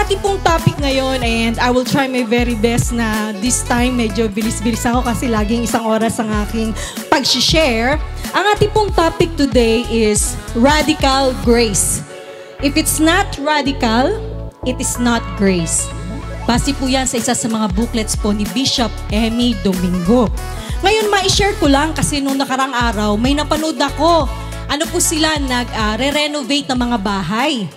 ating pong topic ngayon, and I will try my very best na this time medyo bilis-bilis ako kasi laging isang oras ang aking pag-share. Ang ating pong topic today is radical grace. If it's not radical, it is not grace. Base po yan sa isa sa mga booklets po ni Bishop Emmy Domingo. Ngayon, ma-share ko lang kasi nung nakarang araw, may napanood ako. Ano po sila, re-renovate ng mga bahay.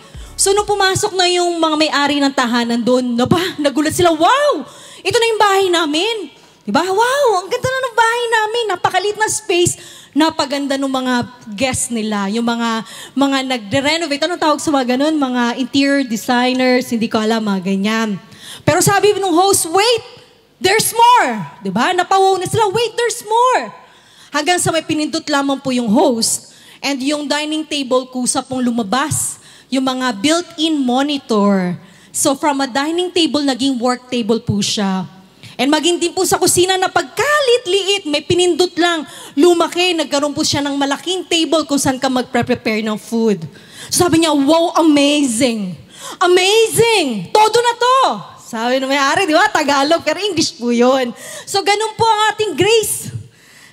So, nung pumasok na yung mga may-ari ng tahanan doon, nagulat sila, wow! Ito na yung bahay namin. Diba? Wow! Ang ganda na ng bahay namin. Napakalit na space. Napaganda ng mga guests nila. Yung mga nagre-renovate. Anong tawag sa mga ganun? Mga interior designers. Hindi ko alam, mga ganyan. Pero sabi ng host, wait! There's more! Diba? Napawaw na sila, wait, there's more! Hanggang sa may pinindot lamang po yung host. And yung dining table kusa pong lumabas. Yung mga built-in monitor. So from a dining table, naging work table po siya. And maging din po sa kusina na pagkalit-liit, may pinindot lang, lumaki, nagkaroon po siya ng malaking table kung saan ka magpre-prepare ng food. So sabi niya, wow, amazing! Amazing! Todo na to! Sabi na may-ari, di ba? Tagalog, pero English po yun. So ganun po ang ating grace.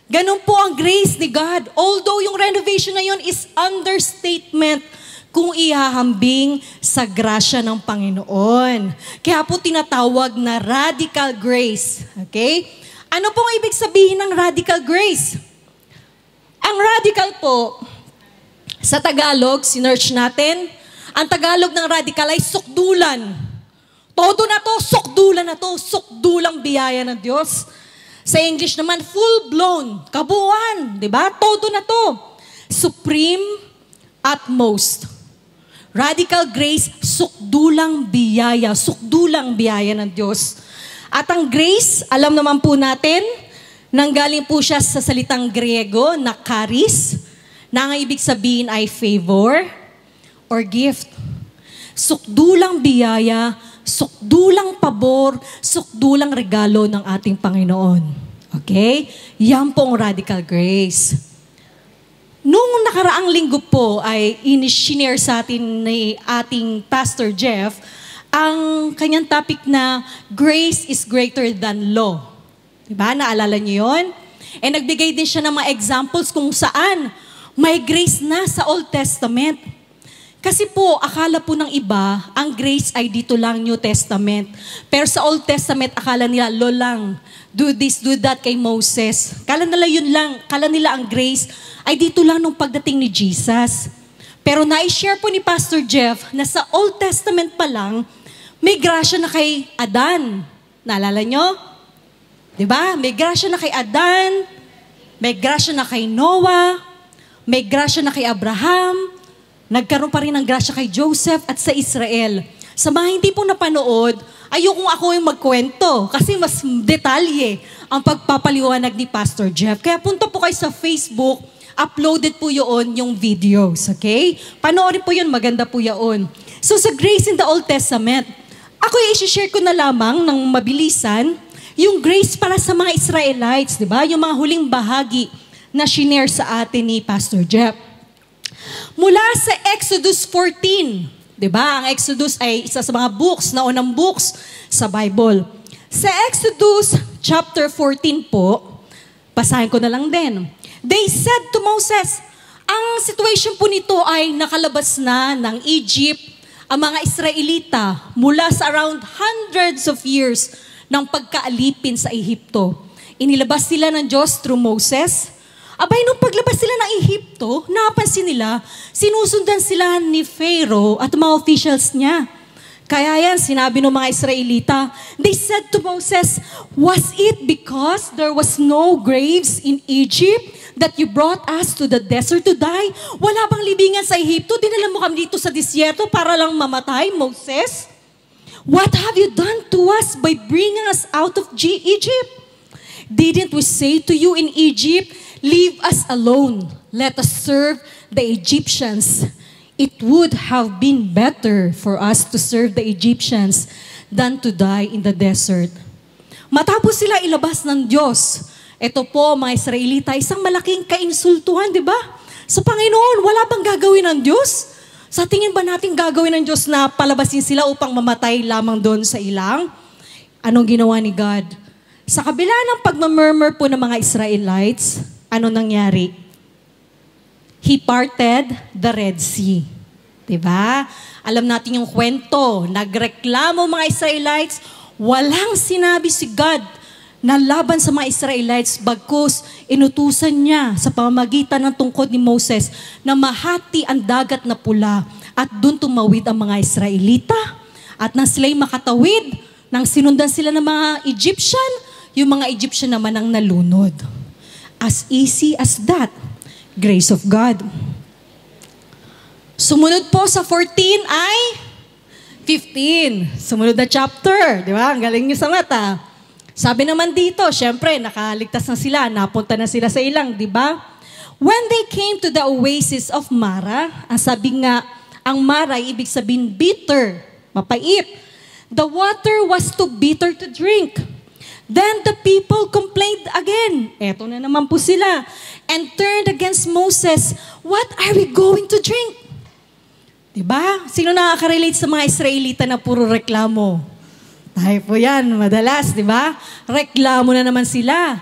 Ganun po ang grace ni God. Although yung renovation na yun is understatement, kung ihahambing sa grasya ng Panginoon. Kaya po tinatawag na radical grace. Okay? Ano pong ibig sabihin ng radical grace? Ang radical po, sa Tagalog, sinearch natin, ang Tagalog ng radical ay sukdulan. Todo na to, sukdulan na to, sukdulang biyaya ng Diyos. Sa English naman, full-blown, kabuuan, di ba? Todo na to. Supreme, utmost. Radical grace, sukdulang biyaya ng Diyos. At ang grace, alam naman po natin, nanggaling po siya sa salitang Griego na charis, na ang ibig sabihin ay favor or gift. Sukdulang biyaya, sukdulang pabor, sukdulang regalo ng ating Panginoon. Okay? Yan pong radical grace. Noong nakaraang linggo po ay in-share sa atin ni ating Pastor Jeff ang kanyang topic na grace is greater than law. Diba? Naalala niyo yun? And nagbigay din siya ng mga examples kung saan may grace na sa Old Testament. Kasi po, akala po ng iba, ang grace ay dito lang New Testament. Pero sa Old Testament, akala nila, law lang. Do this, do that kay Moses. Kala nila yun lang. Kala nila ang grace ay dito lang nung pagdating ni Jesus. Pero na-share po ni Pastor Jeff na sa Old Testament pa lang, may grasya na kay Adan. Naalala nyo? Diba? May grasya na kay Adan, may grasya na kay Noah, may grasya na kay Abraham, nagkaroon pa rin ng grasya kay Joseph at sa Israel. Sa mga hindi po napanood, ayokong ako yung magkwento kasi mas detalye ang pagpapaliwanag ni Pastor Jeff. Kaya punta po kayo sa Facebook, uploaded po yun yung videos, okay? Panoorin po yun, maganda po yun. So sa grace in the Old Testament, ako i-share ko na lamang ng mabilisan yung grace para sa mga Israelites, di ba? Yung mga huling bahagi na shinare sa atin ni Pastor Jeff. Mula sa Exodus 14, di ba? Ang Exodus ay isa sa mga books, na unang books sa Bible. Sa Exodus chapter 14 po, basahin ko na lang din. They said to Moses, ang situation po nito ay nakalabas na ng Egypt, ang mga Israelita mula sa around hundreds of years ng pagkaalipin sa Ehipto. Inilabas sila ng Diyos through Moses. Abay, nung paglabas sila ng Ehipto, napansin nila, sinusundan sila ni Pharaoh at mga officials niya. Kaya yan, sinabi ng mga Israelita, they said to Moses, was it because there was no graves in Egypt that you brought us to the desert to die? Wala bang libingan sa Ehipto? Dinala mo kami dito sa disyerto para lang mamatay, Moses? What have you done to us by bringing us out of Egypt? Didn't we say to you in Egypt, leave us alone, let us serve the Egyptians? It would have been better for us to serve the Egyptians than to die in the desert. Matapos sila ilabas ng Diyos, ito po mga Israelita, isang malaking kainsultuhan, di ba? Sa Panginoon, wala bang gagawin ng Diyos? Sa tingin ba natin gagawin ng Diyos na palabasin sila upang mamatay lamang doon sa ilang? Anong ginawa ni God? Sa kabila ng pagmamurmur po ng mga Israelites, ano nangyari? He parted the Red Sea. Diba? Alam natin yung kwento. Nagreklamo mga Israelites, walang sinabi si God na laban sa mga Israelites, bagkus inutusan niya sa pamamagitan ng tungkod ni Moses na mahati ang dagat na pula at doon tumawid ang mga Israelita. At nang sila'y makatawid, nang sinundan sila ng mga Egyptian, yung mga Egyptian naman ang nalunod. As easy as that. Grace of God. Sumunod po sa 14 ay 15. Sumunod na chapter. Di ba? Ang galing niyo sa mata. Sabi naman dito, syempre, nakaligtas na sila, napunta na sila sa ilang, di ba? When they came to the oasis of Mara, ang sabi nga, ang Mara, ibig sabihin bitter, mapait. The water was too bitter to drink. Then the people complained again. Eto na naman po sila. And turned against Moses, what are we going to drink? Diba? Sino nakaka-relate sa mga Israelita na puro reklamo? Tayo po yan, madalas, di ba? Reklamo na naman sila.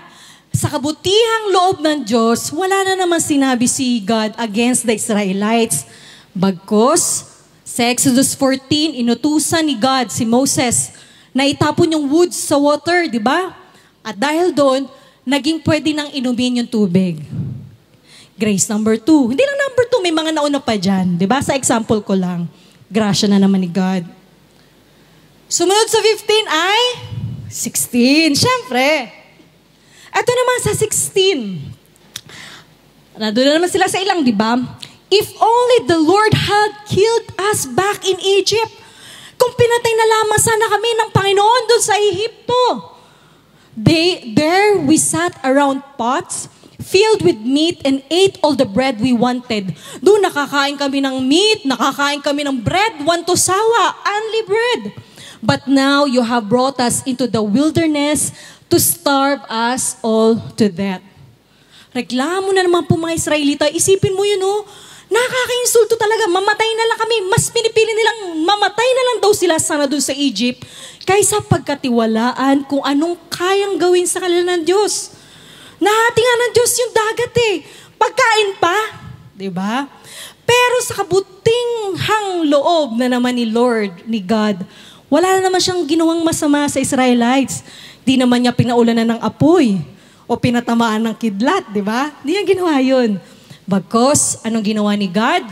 Sa kabutihang loob ng Diyos, wala na naman sinabi si God against the Israelites. Bagkus, sa Exodus 14, inutusan ni God si Moses na itapon yung woods sa water, di ba? At dahil doon, naging pwede nang inumin yung tubig. Grace number 2. Hindi lang number 2, may mga nauna pa dyan. Di ba? Sa example ko lang. Grasya na naman ni God. Sumunod sa 15 ay 16. Siyempre. Ito naman sa 16. Nandun na naman sila sa ilang, di ba? If only the Lord had killed us back in Egypt. Kung pinatay na lamang sana kami ng Panginoon doon sa Ehipto. There we sat around pots filled with meat and ate all the bread we wanted. Doon nakakain kami ng meat, nakakain kami ng bread, wanto sawa, only bread. But now you have brought us into the wilderness to starve us all to death. Reklamo na naman po mga Israelita. Isipin mo yun, oh. Nakaka-insulto talaga. Mamatay na lang kami. Mas pinipili nilang mamatay na lang daw sila sana doon sa Egypt kaysa pagkatiwalaan kung anong kayang gawin sa kanila ng Diyos. Nahati nga ng Diyos yung dagat eh. Pagkain pa. Diba? Pero sa kabutinghang loob na naman ni Lord, ni God, wala na naman siyang ginawang masama sa Israelites. Di naman niya pinaulanan ng apoy o pinatamaan ng kidlat, di ba? Hindi niya ginawa yun. Bagkus, anong ginawa ni God?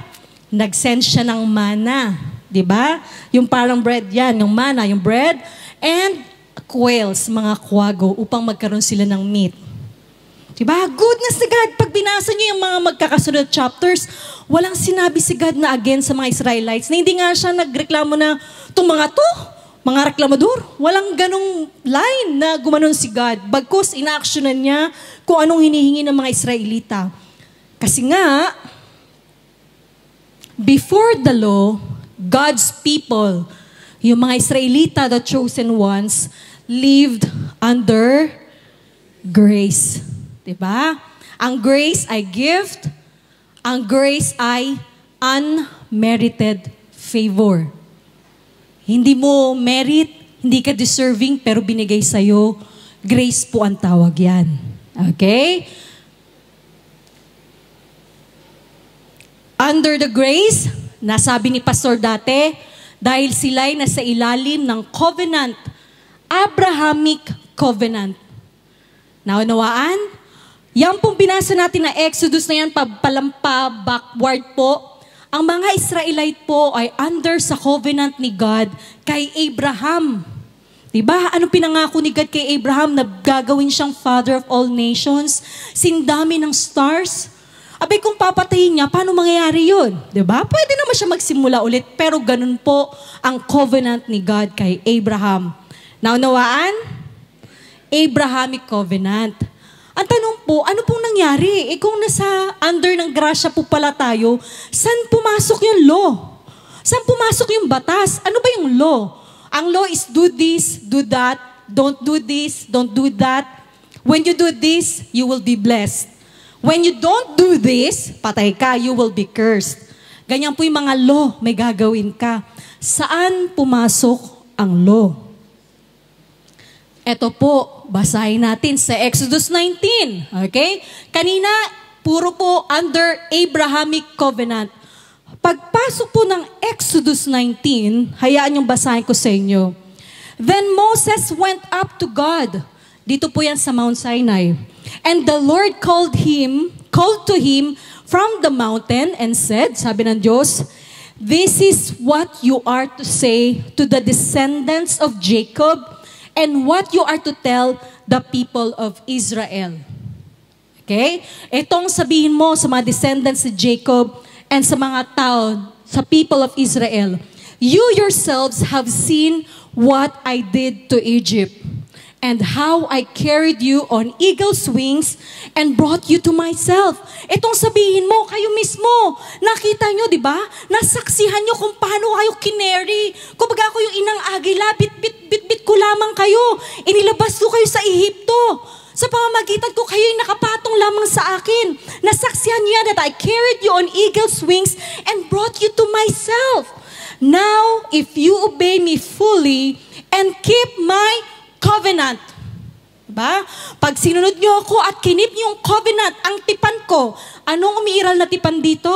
Nag-send siya ng mana, di ba? Yung parang bread yan, yung mana, yung bread, and quails, mga kwago, upang magkaroon sila ng meat. Diba? Goodness ni God. Pag binasa niyo yung mga magkakasunod chapters, walang sinabi si God na against sa mga Israelites. Na hindi nga siya nagreklamo na, itong mga to, mga reklamador. Walang ganong line na gumanon si God. Bagkus, ina-actionan niya kung anong hinihingi ng mga Israelita. Kasi nga, before the law, God's people, yung mga Israelita, the chosen ones, lived under grace. Diba? Ang grace ay gift. Ang grace ay unmerited favor. Hindi mo merit, hindi ka deserving, pero binigay sa'yo. Grace po ang tawag yan. Okay? Under the grace, nasabi ni Pastor dati, dahil sila'y nasa ilalim ng covenant, Abrahamic covenant. Naunawaan? Yan pong binasa natin na Exodus na yan, backward po. Ang mga Israelite po ay under sa covenant ni God kay Abraham. Diba? Anong pinangako ni God kay Abraham na gagawin siyang father of all nations? Sindami ng stars. Abay, kung papatayin niya, paano mangyayari yun? Diba? Pwede naman siya magsimula ulit, pero ganun po ang covenant ni God kay Abraham. Naunawaan? Abrahamic covenant. Ang tanong po, ano pong nangyari? Kung nasa under ng grasya po pala tayo, saan pumasok yung law? Saan pumasok yung batas? Ano ba yung law? Ang law is do this, do that, don't do this, don't do that. When you do this, you will be blessed. When you don't do this, patay ka, you will be cursed. Ganyan po yung mga law, may gagawin ka. Saan pumasok ang law? Ito po, basahin natin sa Exodus 19. Okay? Kanina, puro po under Abrahamic covenant. Pagpasok po ng Exodus 19, hayaan yung basahin ko sa inyo. Then Moses went up to God. Dito po yan sa Mount Sinai. And the Lord called to him from the mountain and said, sabi ng Diyos, "This is what you are to say to the descendants of Jacob and what you are to tell the people of Israel." Okay? Itong sabihin mo sa mga descendants ni Jacob and sa mga tao, sa people of Israel, "You yourselves have seen what I did to Egypt, and how I carried you on eagle's wings and brought you to myself." Itong sabihin mo, kayo mismo, nakita nyo, di ba? Nasaksihan nyo kung paano kayo kineri. Kumbaga ako yung inang agila, bit ko lamang kayo. Inilabas ko kayo sa Ehipto. Sa pamamagitan ko, kayo yung nakapatong lamang sa akin. Nasaksihan niya that I carried you on eagle's wings and brought you to myself. Now, if you obey me fully and keep my covenant. Diba? Pag sinunod niyo ako at kinip niyo yung covenant, ang tipan ko, anong umiiral na tipan dito?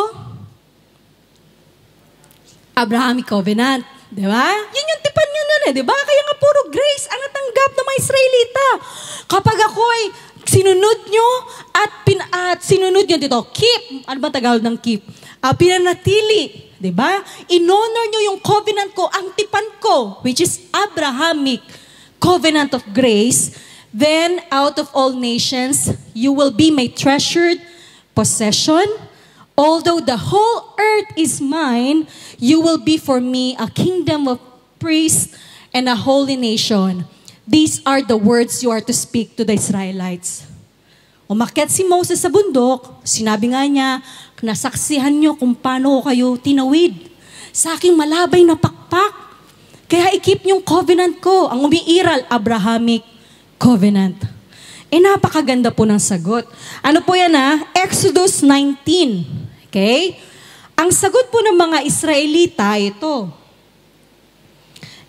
Abrahamic covenant. Diba? Yun yung tipan niya nun diba? Kaya nga puro grace ang natanggap ng mga Israelita. Kapag ako ay sinunod nyo at sinunod nyo dito, keep, ano ba Tagalog ng keep? Pinanatili. Diba? In-honor nyo yung covenant ko, ang tipan ko, which is Abrahamic covenant of grace, then out of all nations, you will be my treasured possession. Although the whole earth is mine, you will be for me a kingdom of priests and a holy nation. These are the words you are to speak to the Israelites. Umakyat si Moses sa bundok, sinabi nga niya, nasaksihan niyo kung paano kayo tinawid sa aking malabay na pakpak. Kaya i-keep yung covenant ko, ang umiiral, Abrahamic covenant. Napakaganda po ng sagot. Ano po yan Exodus 19. Okay? Ang sagot po ng mga Israelita, ito.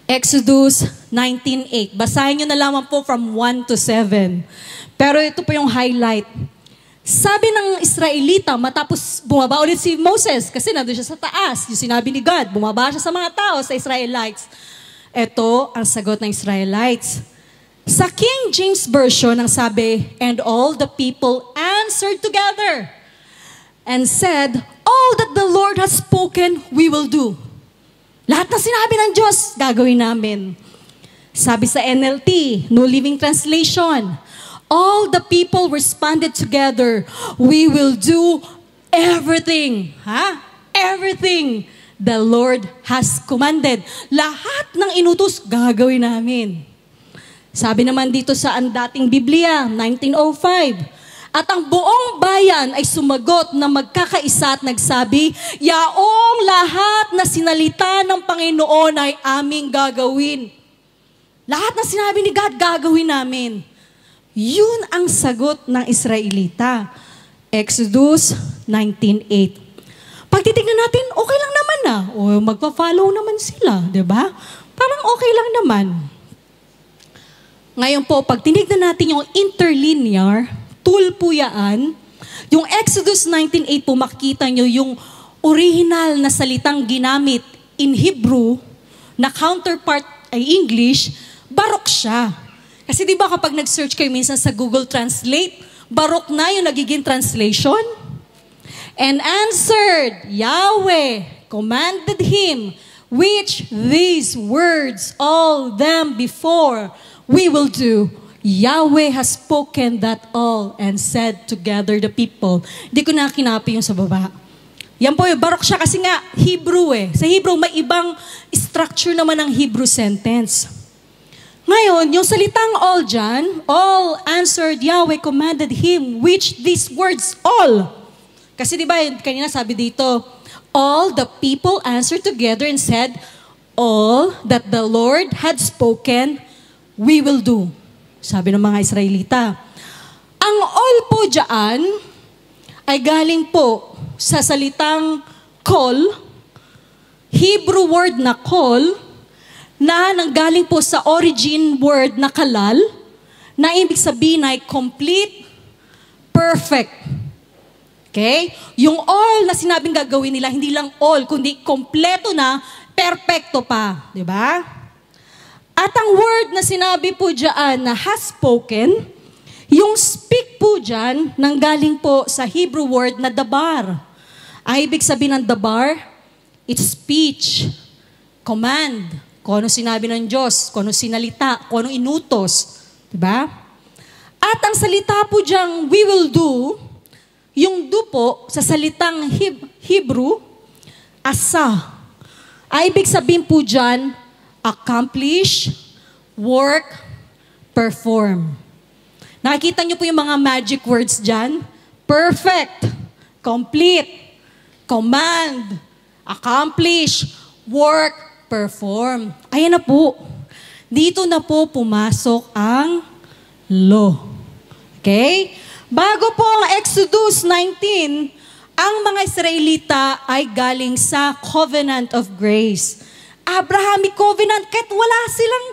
Exodus 19:8. Basahin nyo na lamang po from 1 to 7. Pero ito po yung highlight. Sabi ng Israelita, matapos bumaba ulit si Moses, kasi nandun siya sa taas, yung sinabi ni God, bumaba siya sa mga tao, sa Israelites. Ito ang sagot ng Israelites. Sa King James Version, ang sabi, "And all the people answered together and said, all that the Lord has spoken, we will do." Lahat na sinabi ng Diyos, gagawin namin. Sabi sa NLT, New Living Translation, all the people responded together, "We will do everything." Everything the Lord has commanded. Lahat ng inutos, gagawin namin. Sabi naman dito sa ang dating Biblia, 1905, at ang buong bayan ay sumagot na magkakaisa at nagsabi, "Yaong lahat na sinalita ng Panginoon ay aming gagawin." Lahat na sinabi ni God, gagawin namin. Yun ang sagot ng Israelita. Exodus 19:8. Pag titignan natin, okay lang naman o magpa-follow naman sila, di ba? Parang okay lang naman. Ngayon po, pag tinignan natin yung interlinear, tool po yan, yung Exodus 19:8 po, makikita nyo yung original na salitang ginamit in Hebrew, na counterpart ay English, barok siya. Kasi di ba kapag nag-search kayo minsan sa Google Translate, barok na yung nagiging translation? And answered, Yahweh commanded him, which these words, all them before, we will do. Yahweh has spoken that all and said together the people. Di ko na kinapi yung sa baba. Yan po yung barok siya kasi nga Hebrew Sa Hebrew, may ibang structure naman ng Hebrew sentence. Ngayon, yung salitang all dyan, all answered Yahweh commanded him, which these words all. Kasi di ba, kanina sabi dito, all the people answered together and said, all that the Lord had spoken, we will do. Sabi ng mga Israelita. Ang all po dyan ay galing po sa salitang call, Hebrew word na call, na nanggaling po sa origin word na kalal, na ibig sabihin ay complete, perfect. Okay? Yung all na sinabing gagawin nila, hindi lang all, kundi kompleto na, perfecto pa. Diba? At ang word na sinabi po dyan na has spoken, yung speak po dyan, nanggaling po sa Hebrew word na dabar. Ang ibig sabihin ng dabar, it's speech, command, kung ano sinabi ng Diyos, kung ano sinalita, kung ano inutos. Diba? At ang salita po diyang we will do, yung do po sa salitang Hebrew, asa. Ay ibig sabihin po dyan, accomplish, work, perform. Nakikita niyo po yung mga magic words dyan? Perfect, complete, command, accomplish, work, perform. Ayan na po. Dito na po pumasok ang law. Okay? Bago po ang Exodus 19, ang mga Israelita ay galing sa covenant of grace. Abrahamic covenant, kahit wala silang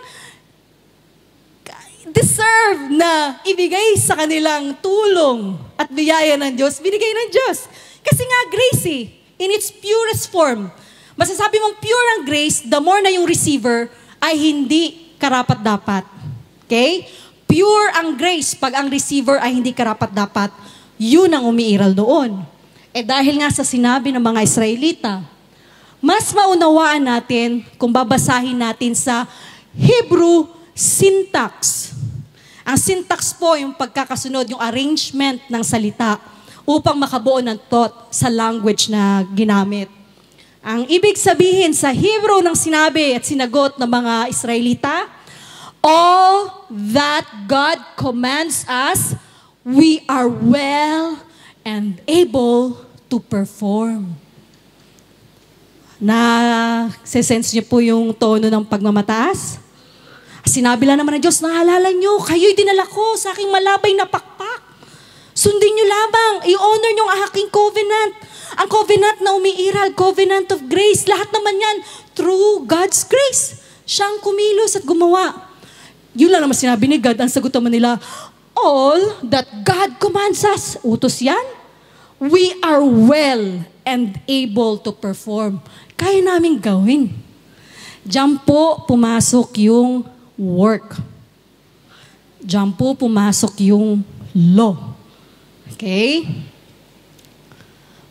deserve na ibigay sa kanilang tulong at biyaya ng Diyos, binigay ng Diyos. Kasi nga grace in its purest form. Masasabi mong pure ang grace, the more na yung receiver ay hindi karapat-dapat. Okay? Pure ang grace pag ang receiver ay hindi karapat-dapat, yun ang umiiral doon. Eh dahil nga sa sinabi ng mga Israelita, mas maunawaan natin kung babasahin natin sa Hebrew syntax. Ang syntax po yung pagkakasunod, yung arrangement ng salita upang makabuo ng thought sa language na ginamit. Ang ibig sabihin sa Hebrew ng sinabi at sinagot ng mga Israelita, all that God commands us, we are well and able to perform. Na-sense niyo po yung tono ng pagmamataas? Sinabi lang naman ng Diyos, naalala niyo, kayo'y dinala ko sa aking malabay na pakpak. Sundin niyo lamang, i-honor niyo ang aking covenant. Ang covenant na umiiral, covenant of grace, lahat naman yan through God's grace. Siyang kumilos at gumawa. Yun lang naman sinabi ni God, ang sagot naman nila, all that God commands us, utos yan, we are well and able to perform. Kaya namin gawin. Diyan po pumasok yung work. Diyan po pumasok yung law. Okay?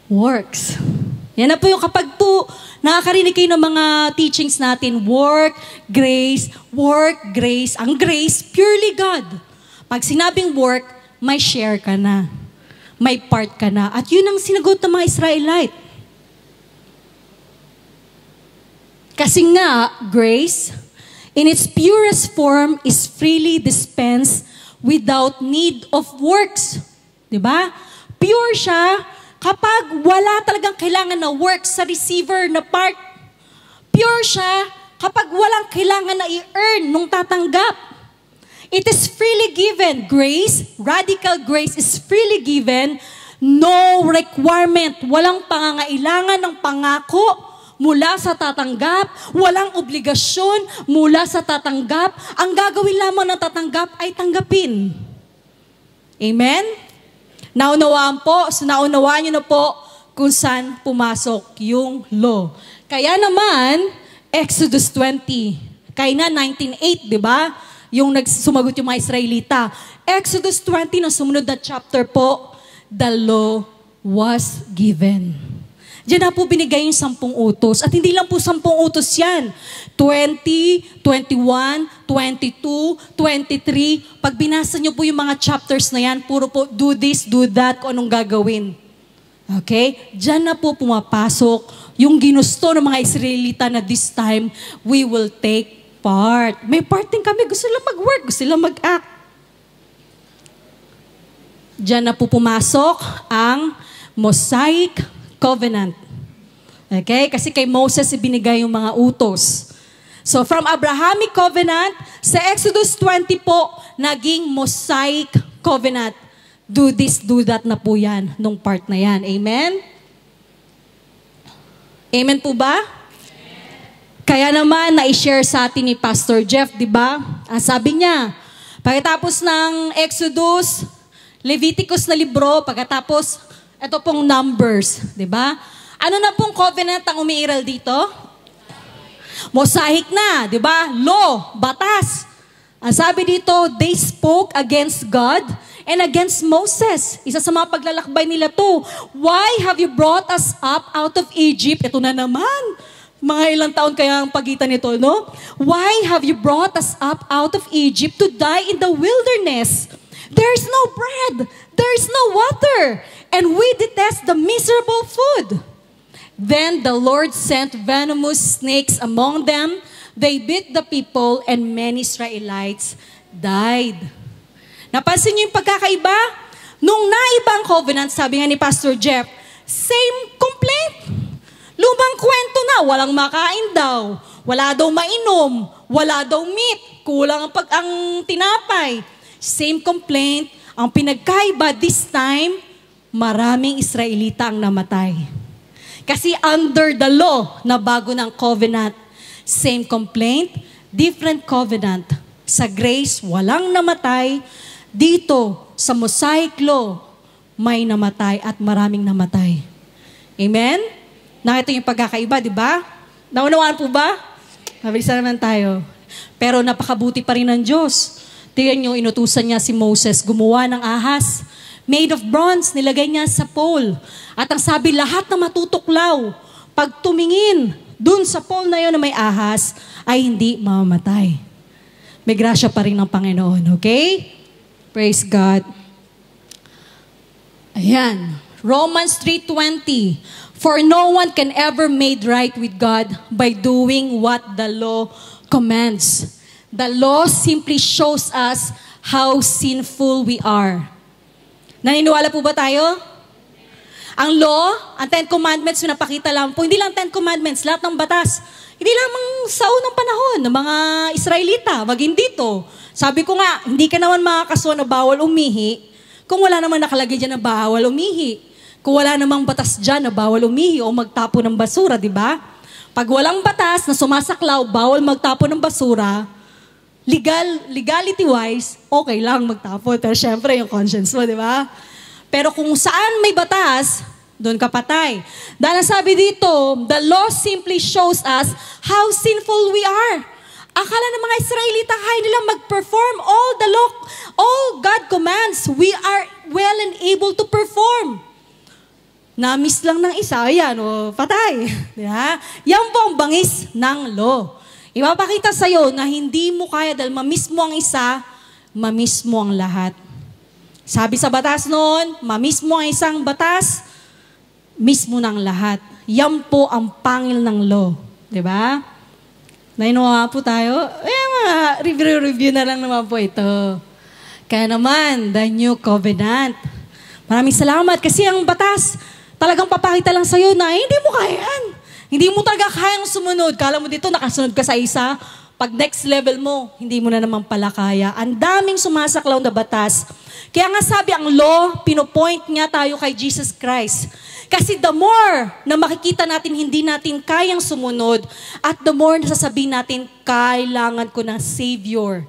Works. Yan na po yung kapag po nakakarinig kayo ng mga teachings natin, work, grace, ang grace, purely God. Pag sinabing work, may share ka na. May part ka na. At yun ang sinagot ng mga Israelite. Kasi nga, grace, in its purest form, is freely dispensed without need of works. Diba? Pure siya kapag wala talagang kailangan na work sa receiver na part. Pure siya kapag walang kailangan na i-earn nung tatanggap. It is freely given. Grace, radical grace is freely given. No requirement. Walang pangangailangan ng pangako mula sa tatanggap. Walang obligasyon mula sa tatanggap. Ang gagawin lamang ng tatanggap ay tanggapin. Amen? Naunawaan po, so naunawaan nyo na po kung saan pumasok yung law. Kaya naman, Exodus 20, kaya na 19:8, di ba? Yung sumagot yung mga Israelita. Exodus 20, na sumunod na chapter po, the law was given. Diyan na po binigay yung 10 utos. At hindi lang po 10 utos yan. 20, 21, 22, 23. Pag binasa nyo po yung mga chapters na yan, puro po do this, do that, kung anong gagawin. Okay? Diyan na po pumapasok yung ginusto ng mga Israelita na this time, we will take part. May part din kami. Gusto lang mag-work. Gusto lang mag-act. Diyan na po pumasok ang Mosaic Covenant. Okay? Kasi kay Moses ibinigay yung mga utos. So from Abrahamic Covenant, sa Exodus 20 po, naging Mosaic Covenant. Do this, do that na po yan, nung part na yan. Amen? Amen po ba? Kaya naman, na-share sa atin ni Pastor Jeff, di ba? Ang sabi niya, pagkatapos ng Exodus, Leviticus na libro, pagkatapos, ito pong Numbers, di ba? Ano na pong covenant ang umiiral dito? Mosaic na, di ba? Law, batas. Ang sabi dito, they spoke against God and against Moses. Isa sa mga paglalakbay nila to. Why have you brought us up out of Egypt? Ito na naman. Mga ilang taon kaya ang pagitan nito, no? Why have you brought us up out of Egypt to die in the wilderness? There is no bread. There is no water. And we detest the miserable food. Then the Lord sent venomous snakes among them. They bit the people and many Israelites died. Napansin niyo yung pagkakaiba? Nung naiba ang covenant, sabi nga ni Pastor Jeff, same complaint. Lumang kwento na, walang makain daw, wala daw mainom, wala daw meat, kulang ang tinapay. Same complaint. Ang pinagkaiba this time, maraming Israelita ang namatay. Kasi under the law na bago ng covenant, same complaint, different covenant. Sa grace, walang namatay. Dito, sa Mosaic law, may namatay at maraming namatay. Amen? Nakita yung pagkakaiba, di ba? Naunawaan po ba? Mabilisan naman tayo. Pero napakabuti pa rin ng Diyos. Tingnan nyo, inutusan niya si Moses, gumawa ng ahas. Made of bronze, nilagay niya sa pole. At ang sabi, lahat na matutuklaw, pag tumingin dun sa pole na yun na may ahas, ay hindi mamamatay. May grasya pa rin ng Panginoon, okay? Praise God. Ayan. Romans 3:20. For no one can ever made right with God by doing what the law commands. The law simply shows us how sinful we are. Naniniwala po ba tayo? Ang law, ang 10 Commandments, yung napakita lang po, hindi lang 10 Commandments, lahat ng batas. Hindi lamang sa unang panahon ng mga Israelita, maging dito. Sabi ko nga, hindi ka naman makakasuhan na bawal umihi kung wala naman nakalagay dyan na bawal umihi. Kung wala namang batas dyan na bawal umihi o magtapo ng basura, di ba? Pag walang batas na sumasaklaw, bawal magtapo ng basura, legality-wise, okay lang magtapon. Pero syempre, yung conscience mo, di ba? Pero kung saan may batas, doon ka patay. Dahil sabi dito, the law simply shows us how sinful we are. Akala ng mga Israelita, kaya nilang mag-perform all the law, all God commands. We are well and able to perform. Na-miss lang ng isa, ayan, patay. Diba? Yan po ang bangis ng law. Ipapakita sa'yo na hindi mo kaya dahil mamiss mo ang isa, mamiss mo ang lahat. Sabi sa batas noon, mamiss mo ang isang batas, miss mo ng lahat. Yan po ang pangil ng law. Diba? Nainawa po tayo? Review na lang naman po ito. Kaya naman, the new covenant. Maraming salamat kasi ang batas, talagang papakita lang sa'yo na hindi mo kaya yan. Hindi mo talaga kayang sumunod. Kala mo dito, nakasunod ka sa isa. Pag next level mo, hindi mo na naman pala kaya. Ang daming sumasaklaw na batas. Kaya nga sabi, ang law, pinopoint niya tayo kay Jesus Christ. Kasi the more na makikita natin hindi natin kayang sumunod, at the more na sasabihin natin, kailangan ko ng Savior.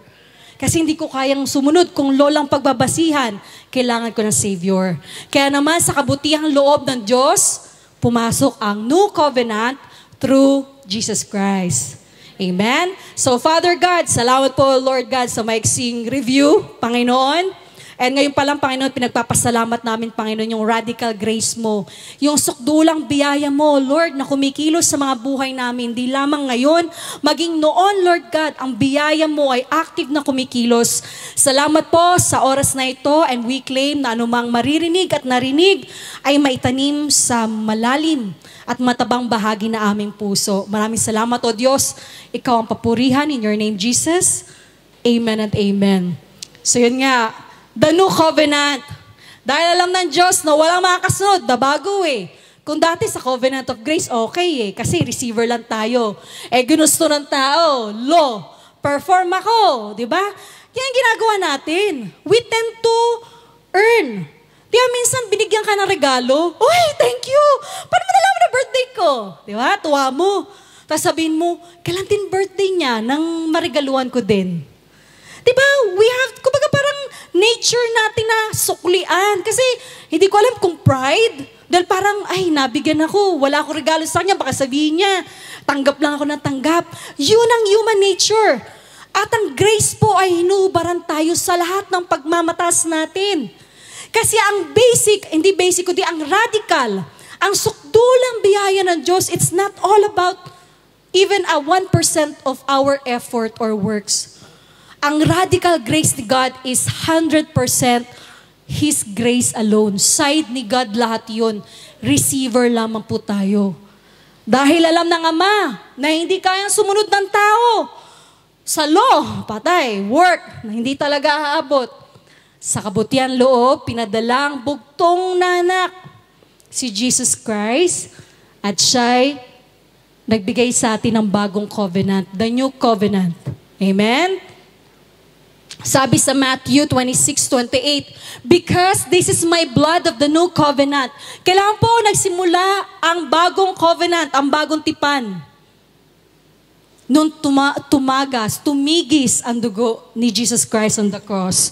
Kasi hindi ko kayang sumunod kung law lang pagbabasihan, kailangan ko ng Savior. Kaya naman sa kabutihang loob ng Diyos, pumasok ang new covenant through Jesus Christ. Amen? So, Father God, salamat po, Lord God, sa maiksing review, Panginoon. And ngayon pa lang, Panginoon, pinagpapasalamat namin, Panginoon, yung radical grace mo. Yung sukdulang biyaya mo, Lord, na kumikilos sa mga buhay namin. Di lamang ngayon, maging noon, Lord God, ang biyaya mo ay active na kumikilos. Salamat po sa oras na ito, and we claim na anumang maririnig at narinig ay maitanim sa malalim at matabang bahagi na aming puso. Maraming salamat, O Diyos. Ikaw ang papurihan in your name, Jesus. Amen and amen. So yun nga, the new covenant. Dahil alam ng Diyos na walang makakasunod na bago eh. Kung dati sa covenant of grace, okay eh. Kasi receiver lang tayo. Ginusto ng tao, law, perform ako. Diba? Yan ang ginagawa natin. We tend to earn Di ba minsan binigyan ka ng regalo? Uy, thank you! Paano mo nalaman na birthday ko? Di ba? Tuwa mo. Tapos sabihin mo, kailan din birthday niya nang marigaluhan ko din? Di ba? Kumbaga parang nature natin na suklian. Kasi hindi ko alam kung pride. Dahil parang, ay, nabigyan ako. Wala akong regalo sa kanya. Baka sabihin niya, tanggap lang ako ng tanggap. Yun ang human nature. At ang grace po ay hinuhubaran tayo sa lahat ng pagmamatas natin. Kasi ang kundi ang radical, ang sukdulang biyaya ng Diyos, it's not all about even a 1% of our effort or works. Ang radical grace ni God is 100% His grace alone. Side ni God lahat yun. Receiver lamang po tayo. Dahil alam ng Ama na hindi kayang sumunod ng tao. Sa law, patay, work, na hindi talaga aabot. Sa kabutihan loob, pinadalang bugtong na anak, si Jesus Christ, at siya'y nagbigay sa atin ng bagong covenant, the new covenant. Amen? Sabi sa Matthew 26:28, because this is my blood of the new covenant. Kailangan po nagsimula ang bagong covenant, ang bagong tipan. Nung tumigis ang dugo ni Jesus Christ on the cross.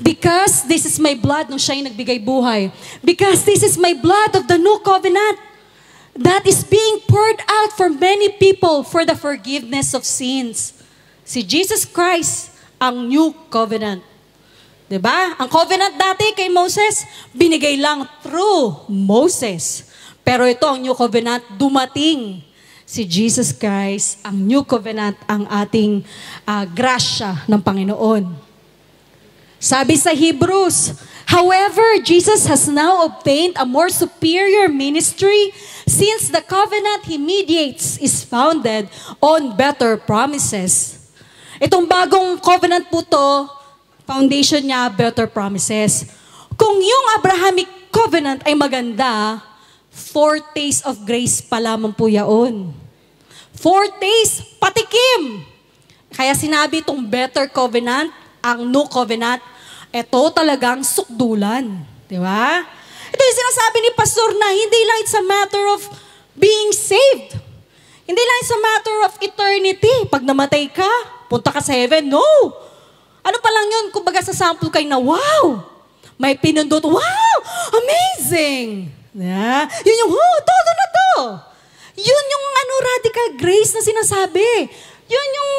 Because this is my blood, nung siya'y nagbigay buhay. Because this is my blood of the new covenant that is being poured out for many people for the forgiveness of sins. Si Jesus Christ, ang new covenant. Diba? Ang covenant dati kay Moses, binigay lang through Moses. Pero ito, ang new covenant, dumating si Jesus Christ, ang new covenant, ang ating grasya ng Panginoon. Sabi sa Hebrews, however, Jesus has now obtained a more superior ministry since the covenant He mediates is founded on better promises. Itong bagong covenant po to, foundation niya, better promises. Kung yung Abrahamic covenant ay maganda, foretaste of grace pa lamang po yaon. Foretaste, patikim. Kaya sinabi itong better covenant, ang new covenant, ito talagang sukdulan. Di ba? Ito yung sinasabi ni Pastor na hindi lang it's a matter of being saved. Hindi lang it's a matter of eternity. Pag namatay ka, punta ka sa heaven. No! Ano pa lang yun? Kumbaga sa sample kayo na, wow! May pinundot, wow! Amazing! Yeah. Yun yung, todo na to! Yun yung radical grace na sinasabi. Yun yung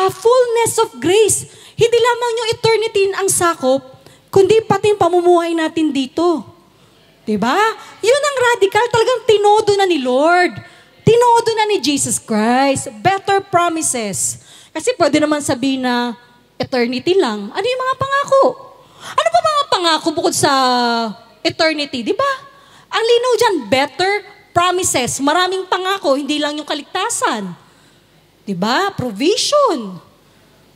fullness of grace. Hindi lamang yung eternity ang sakop, kundi pati yung pamumuhay natin dito. Diba? Yun ang radical. Talagang tinodo na ni Lord. Tinodo na ni Jesus Christ. Better promises. Kasi pwede naman sabihin na eternity lang. Ano yung mga pangako? Ano pa mga pangako bukod sa eternity? Diba? Ang linaw dyan, better promises. Maraming pangako, hindi lang yung kaligtasan. Diba? Provision.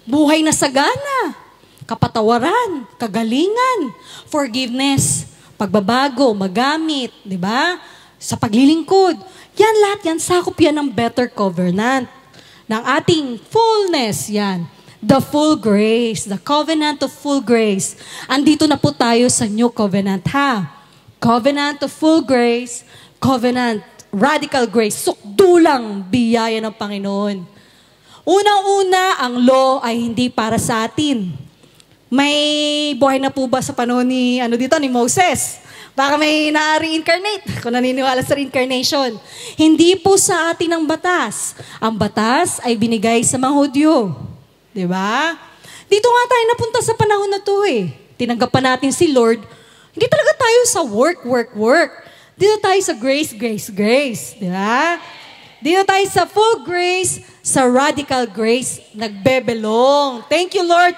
Buhay na sagana. Kapatawaran. Kagalingan. Forgiveness. Pagbabago. Magamit. Diba? Sa paglilingkod. Yan lahat yan. Sakop yan ng better covenant. Ng ating fullness. Yan. The full grace. The covenant of full grace. Andito na po tayo sa new covenant, ha? Covenant of full grace. Covenant. Radical grace. Sukdulang biyaya ng Panginoon. Unang-una, ang law ay hindi para sa atin. May buhay na po ba sa panahon ni Moses? Baka may na-reincarnate, kung naniniwala sa reincarnation. Hindi po sa atin ang batas. Ang batas ay binigay sa mga Hudyo. Diba? Dito nga tayo napunta sa panahon na to eh. Tinanggap pa natin si Lord. Hindi talaga tayo sa work. Dito tayo sa grace. Diba? Dito tayo sa full grace, sa radical grace, nagbebelong. Thank you, Lord.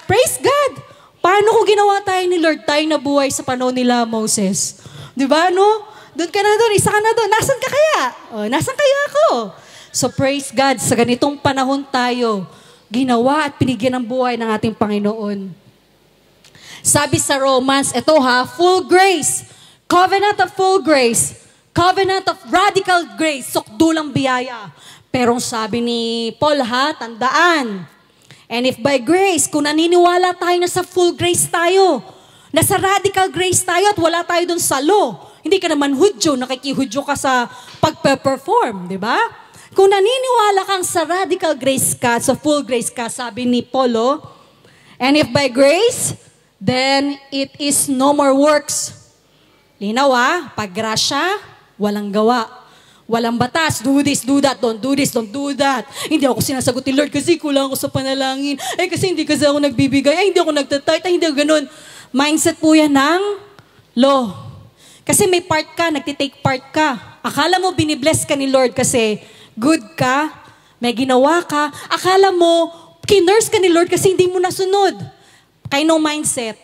Praise God. Paano kung ginawa tayo ni Lord, tayo nabuhay sa panahon nila Moses? Di ba, no? Doon ka na doon, isa ka na doon. Nasaan ka kaya? Nasaan kaya ako? So praise God, sa ganitong panahon tayo, ginawa at pinigyan ng buhay ng ating Panginoon. Sabi sa Romans, ito full grace. Covenant of full grace. Covenant of radical grace, sukdulang biyaya. Pero sabi ni Paul, tandaan. And if by grace, kung naniniwala tayo na sa full grace tayo, Nasa radical grace tayo at wala tayo dun sa law. Hindi ka naman Hudyo, nakikihudyo ka sa pagpe-perform, di ba? Kung naniniwala kang sa radical grace ka, sa full grace ka, sabi ni Paulo, and if by grace, then it is no more works. Linaw pag grasya, walang gawa. Walang batas, do this, do that, don't do this, don't do that. Hindi ako sinasagot ni Lord kasi kulang ako sa panalangin. Kasi hindi kasi ako nagbibigay. Hindi ako nagtatite. Hindi ako ganun. Mindset po yan ng law. Kasi may part ka, nagtitake part ka. Akala mo binibless ka ni Lord kasi good ka, may ginawa ka. Akala mo kinurse ka ni Lord kasi hindi mo nasunod. Kainong mindset?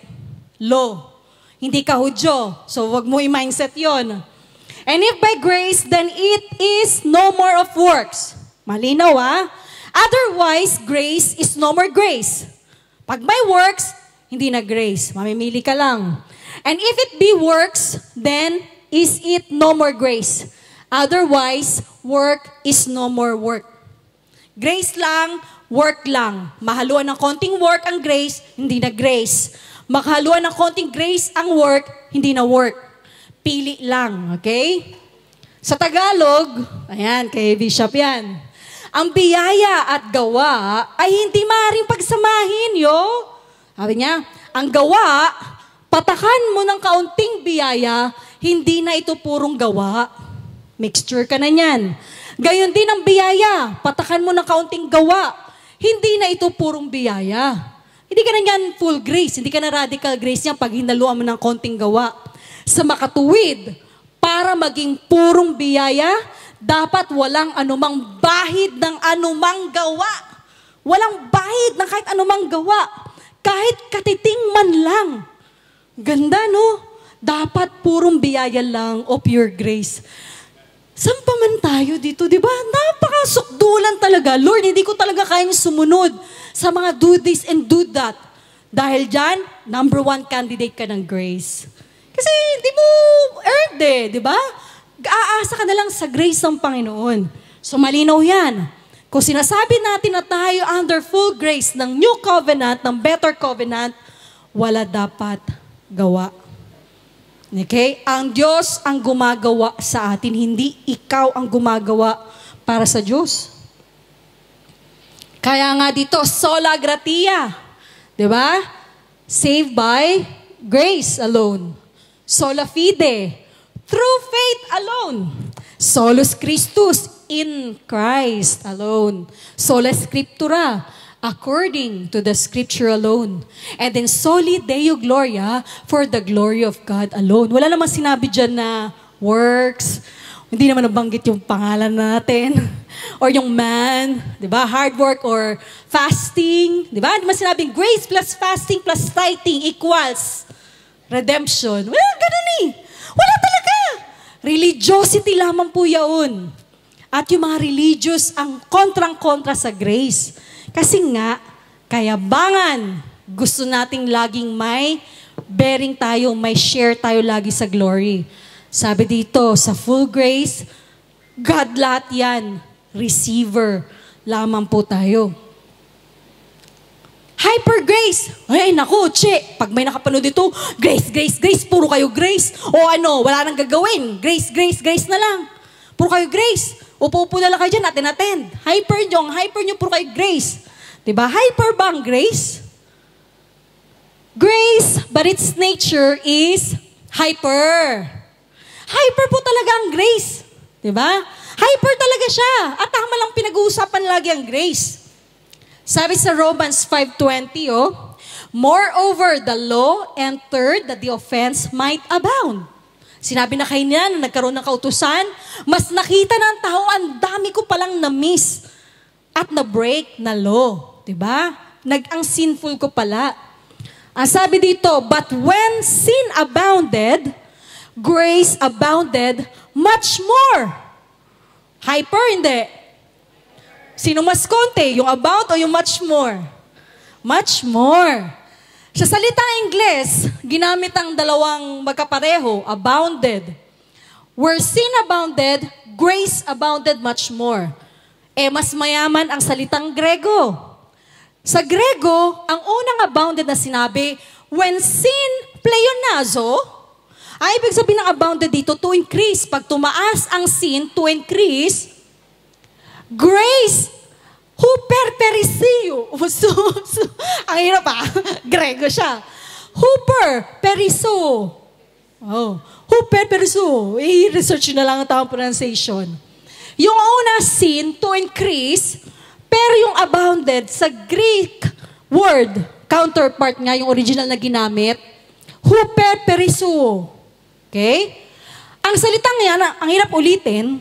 Law. Hindi ka Hudyo. So wag mo i-mindset yon. And if by grace, then it is no more of works. Malinaw Otherwise, grace is no more grace. Pag may works, hindi na grace. Mamimili ka lang. And if it be works, then is it no more grace. Otherwise, work is no more work. Grace lang, work lang. Mahaluan ng konting work ang grace, hindi na grace. Makahaluan ng konting grace ang work, hindi na work. Pili lang, okay? Sa Tagalog, ayan, kay Bishop yan. Ang biyaya at gawa ay hindi maaaring pagsamahin, yo. Sabi niya, ang gawa, patakan mo ng kaunting biyaya, hindi na ito purong gawa. Mixture ka na niyan. Gayon din ang biyaya, patakan mo ng kaunting gawa, hindi na ito purong biyaya. Hindi ka na yan full grace, hindi ka na radical grace niya pag hinaluan mo ng kaunting gawa. Sa makatuwid, para maging purong biyaya, dapat walang anumang bahid ng anumang gawa. Walang bahid ng kahit anumang gawa. Kahit katiting man lang. Ganda, no? Dapat purong biyaya lang o pure grace. Saan pa man tayo dito, di ba? Napakasukdulan talaga. Lord, hindi ko talaga kayang sumunod sa mga do this and do that. Dahil dyan, number 1 candidate ka ng grace. Kasi hindi mo earned di ba? Aasa ka na lang sa grace ng Panginoon. So malinaw yan. Kung sinasabi natin na tayo under full grace ng new covenant, ng better covenant, wala dapat gawa. Okay? Ang Diyos ang gumagawa sa atin, hindi ikaw ang gumagawa para sa Diyos. Kaya nga dito, sola gratia. Diba? Saved by grace alone. Sola fide. Through faith alone. Solus Christus, in Christ alone. Sola scriptura, according to the scripture alone. And then soli Deo Gloria, for the glory of God alone. Wala namang sinabi dyan na works. Hindi naman nabanggit yung pangalan natin. Or yung man, di ba? Hard work or fasting. Di ba? Hindi naman sinabing grace plus fasting plus tithing equals redemption. Well, ganun Wala talaga. Religiosity lamang po yaon. At yung mga religious ang kontrang-kontra sa grace. Kasi nga, kayabangan, gusto nating laging may bearing tayo, may share tayo lagi sa glory. Sabi dito, sa full grace, God lahat yan, receiver lamang po tayo. Hyper grace. Ay, naku, pag may nakapanood dito, grace, grace, grace, puro kayo grace. O ano, wala nang gagawin. Grace, grace, grace na lang. Puro kayo grace. Upo-upo na lang kayo dyan, attend. Hyper nyo, puro kayo grace. Diba? Hyper bang grace? Grace, but its nature is hyper. Hyper po talaga ang grace. Diba? Hyper talaga siya. At tama lang pinag-uusapan lagi ang grace. Sabi sa Romans 5:20, moreover, the law entered that the offense might abound. Sinabi na kayo niya na nagkaroon ng kautusan, mas nakita ng tao, ang dami ko palang na-miss at na-break na law. Diba? Ang sinful ko pala. Ang sabi dito, but when sin abounded, grace abounded much more. Hyper, hindi. Sino mas konti? Yung about o yung much more? Much more. Sa salitang Ingles, ginamit ang dalawang magkapareho, abounded. Where sin abounded, grace abounded much more. Mas mayaman ang salitang Grego. Sa Grego, ang unang abounded na sinabi, when sin pleonazo, ay ibig sabihin ng abounded dito, to increase. Pag tumaas ang sin, to increase, grace, huperperisio. Ang hirap Grego siya. Huperperiso. Huperperiso. I-research na lang ang tamang pronunciation. Yung una, sin, to increase, pero yung abounded, sa Greek word, counterpart nga, yung original na ginamit, huperperiso. Okay? Ang salitang yan, ang hirap ulitin,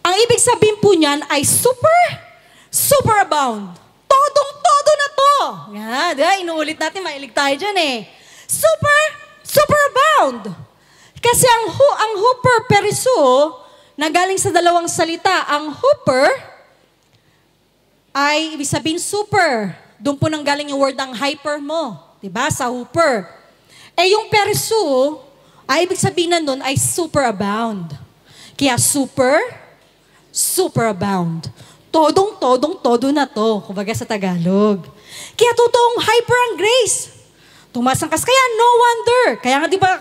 ang ibig sabihin po niyan ay superabound. Todong-todo na to. Yan, di ba? Inuulit natin, mailig tayo dyan eh. Superabound. Kasi ang huperperiso, na galing sa dalawang salita, ang huper ay ibig sabihin super. Doon po nang galing yung word ang hyper mo. Diba? Sa huper. Eh yung periso, ay ibig sabihin na nun ay superabound. Kaya superabound. Todo na to. Kumbaga sa Tagalog. Kaya totoong hyper ang grace. Tumaas ang kaya no wonder. Kaya nga di ba,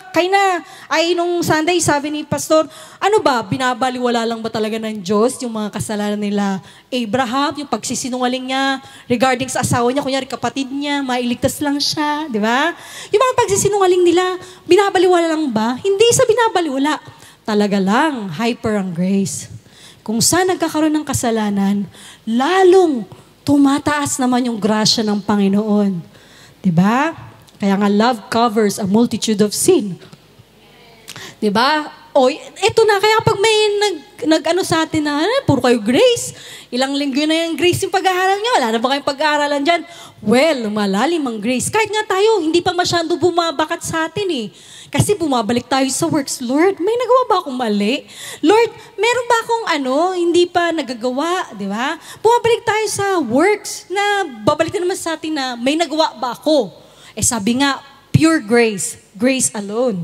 nung Sunday, sabi ni Pastor, ano ba, binabaliwala lang ba talaga ng Diyos yung mga kasalanan nila? Abraham, yung pagsisinungaling niya regarding sa asawa niya, kunyari kapatid niya, mailigtas lang siya, di ba? Yung mga pagsisinungaling nila, binabaliwala lang ba? Hindi sa binabaliwala. Talaga lang, hyper ang grace. Kung saan nagkakaroon ng kasalanan, lalong tumataas naman yung grasya ng Panginoon. Di ba? Kaya nga, love covers a multitude of sin. Diba? O, ito na, kaya pag may nag-ano sa atin na, puro kayo grace, ilang linggo na yung grace yung pag-aaral niya, wala na ba kayong pag-aaralan dyan? Well, malalim ang grace. Kahit nga tayo, hindi pa masyado bumabakat sa atin eh. Kasi bumabalik tayo sa works. Lord, may nagawa ba akong mali? Lord, meron ba akong hindi pa nagagawa? Di ba? Bumabalik tayo sa works na babalik na naman sa atin na may nagawa ba ako? Eh sabi nga, pure grace. Grace alone.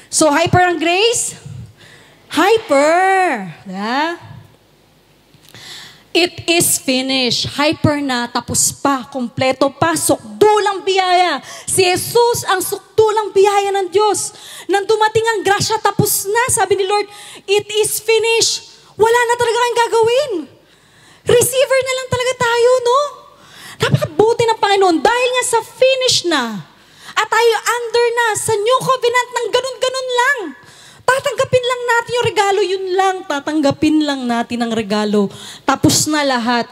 So, hyper ang grace? Hyper. Yeah? It is finished. Hyper na, tapos pa, kompleto pa, sukdulang biyaya. Si Jesus ang sukdulang biyaya ng Diyos. Nang dumating ang grasya, tapos na. Sabi ni Lord, it is finished. Wala na talaga kang gagawin. Receiver na lang talaga tayo, no? Napakabuti ng Panginoon dahil nga sa finish na at tayo under na sa new covenant ng ganun-ganun lang. Tatanggapin lang natin yung regalo, yun lang. Tatanggapin lang natin ang regalo. Tapos na lahat.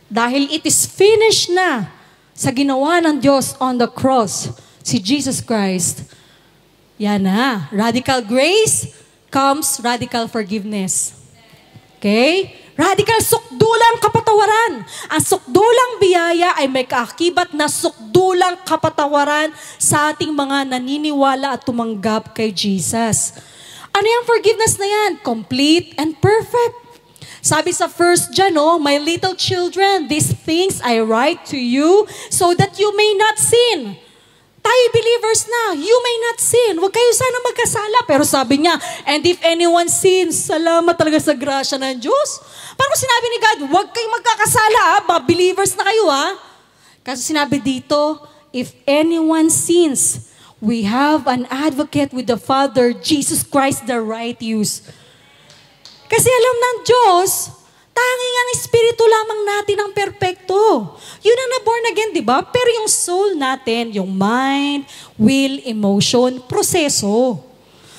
Dahil it is finished na sa ginawa ng Diyos on the cross, si Jesus Christ. Yan na. Radical grace comes radical forgiveness. Okay? Radical sukdulang kapatawaran. Ang sukdulang biyaya ay may kaakibat na sukdulang kapatawaran sa ating mga naniniwala at tumanggap kay Jesus. Ano yung forgiveness na yan? Complete and perfect. Sabi sa 1 John, my little children, these things I write to you so that you may not sin. Tayo believers na, you may not sin. Huwag kayo sana magkasala. Pero sabi niya, and if anyone sins, salamat talaga sa grasya ng Diyos. Parang sinabi ni God, huwag kayong magkakasala, mga believers na kayo Kasi sinabi dito, if anyone sins, we have an advocate with the Father, Jesus Christ the righteous. Kasi alam ng Diyos, tanging ang Espiritu lamang natin ang perpekto. Yun ang na-born again, di ba? Pero yung soul natin, yung mind, will, emotion, proseso.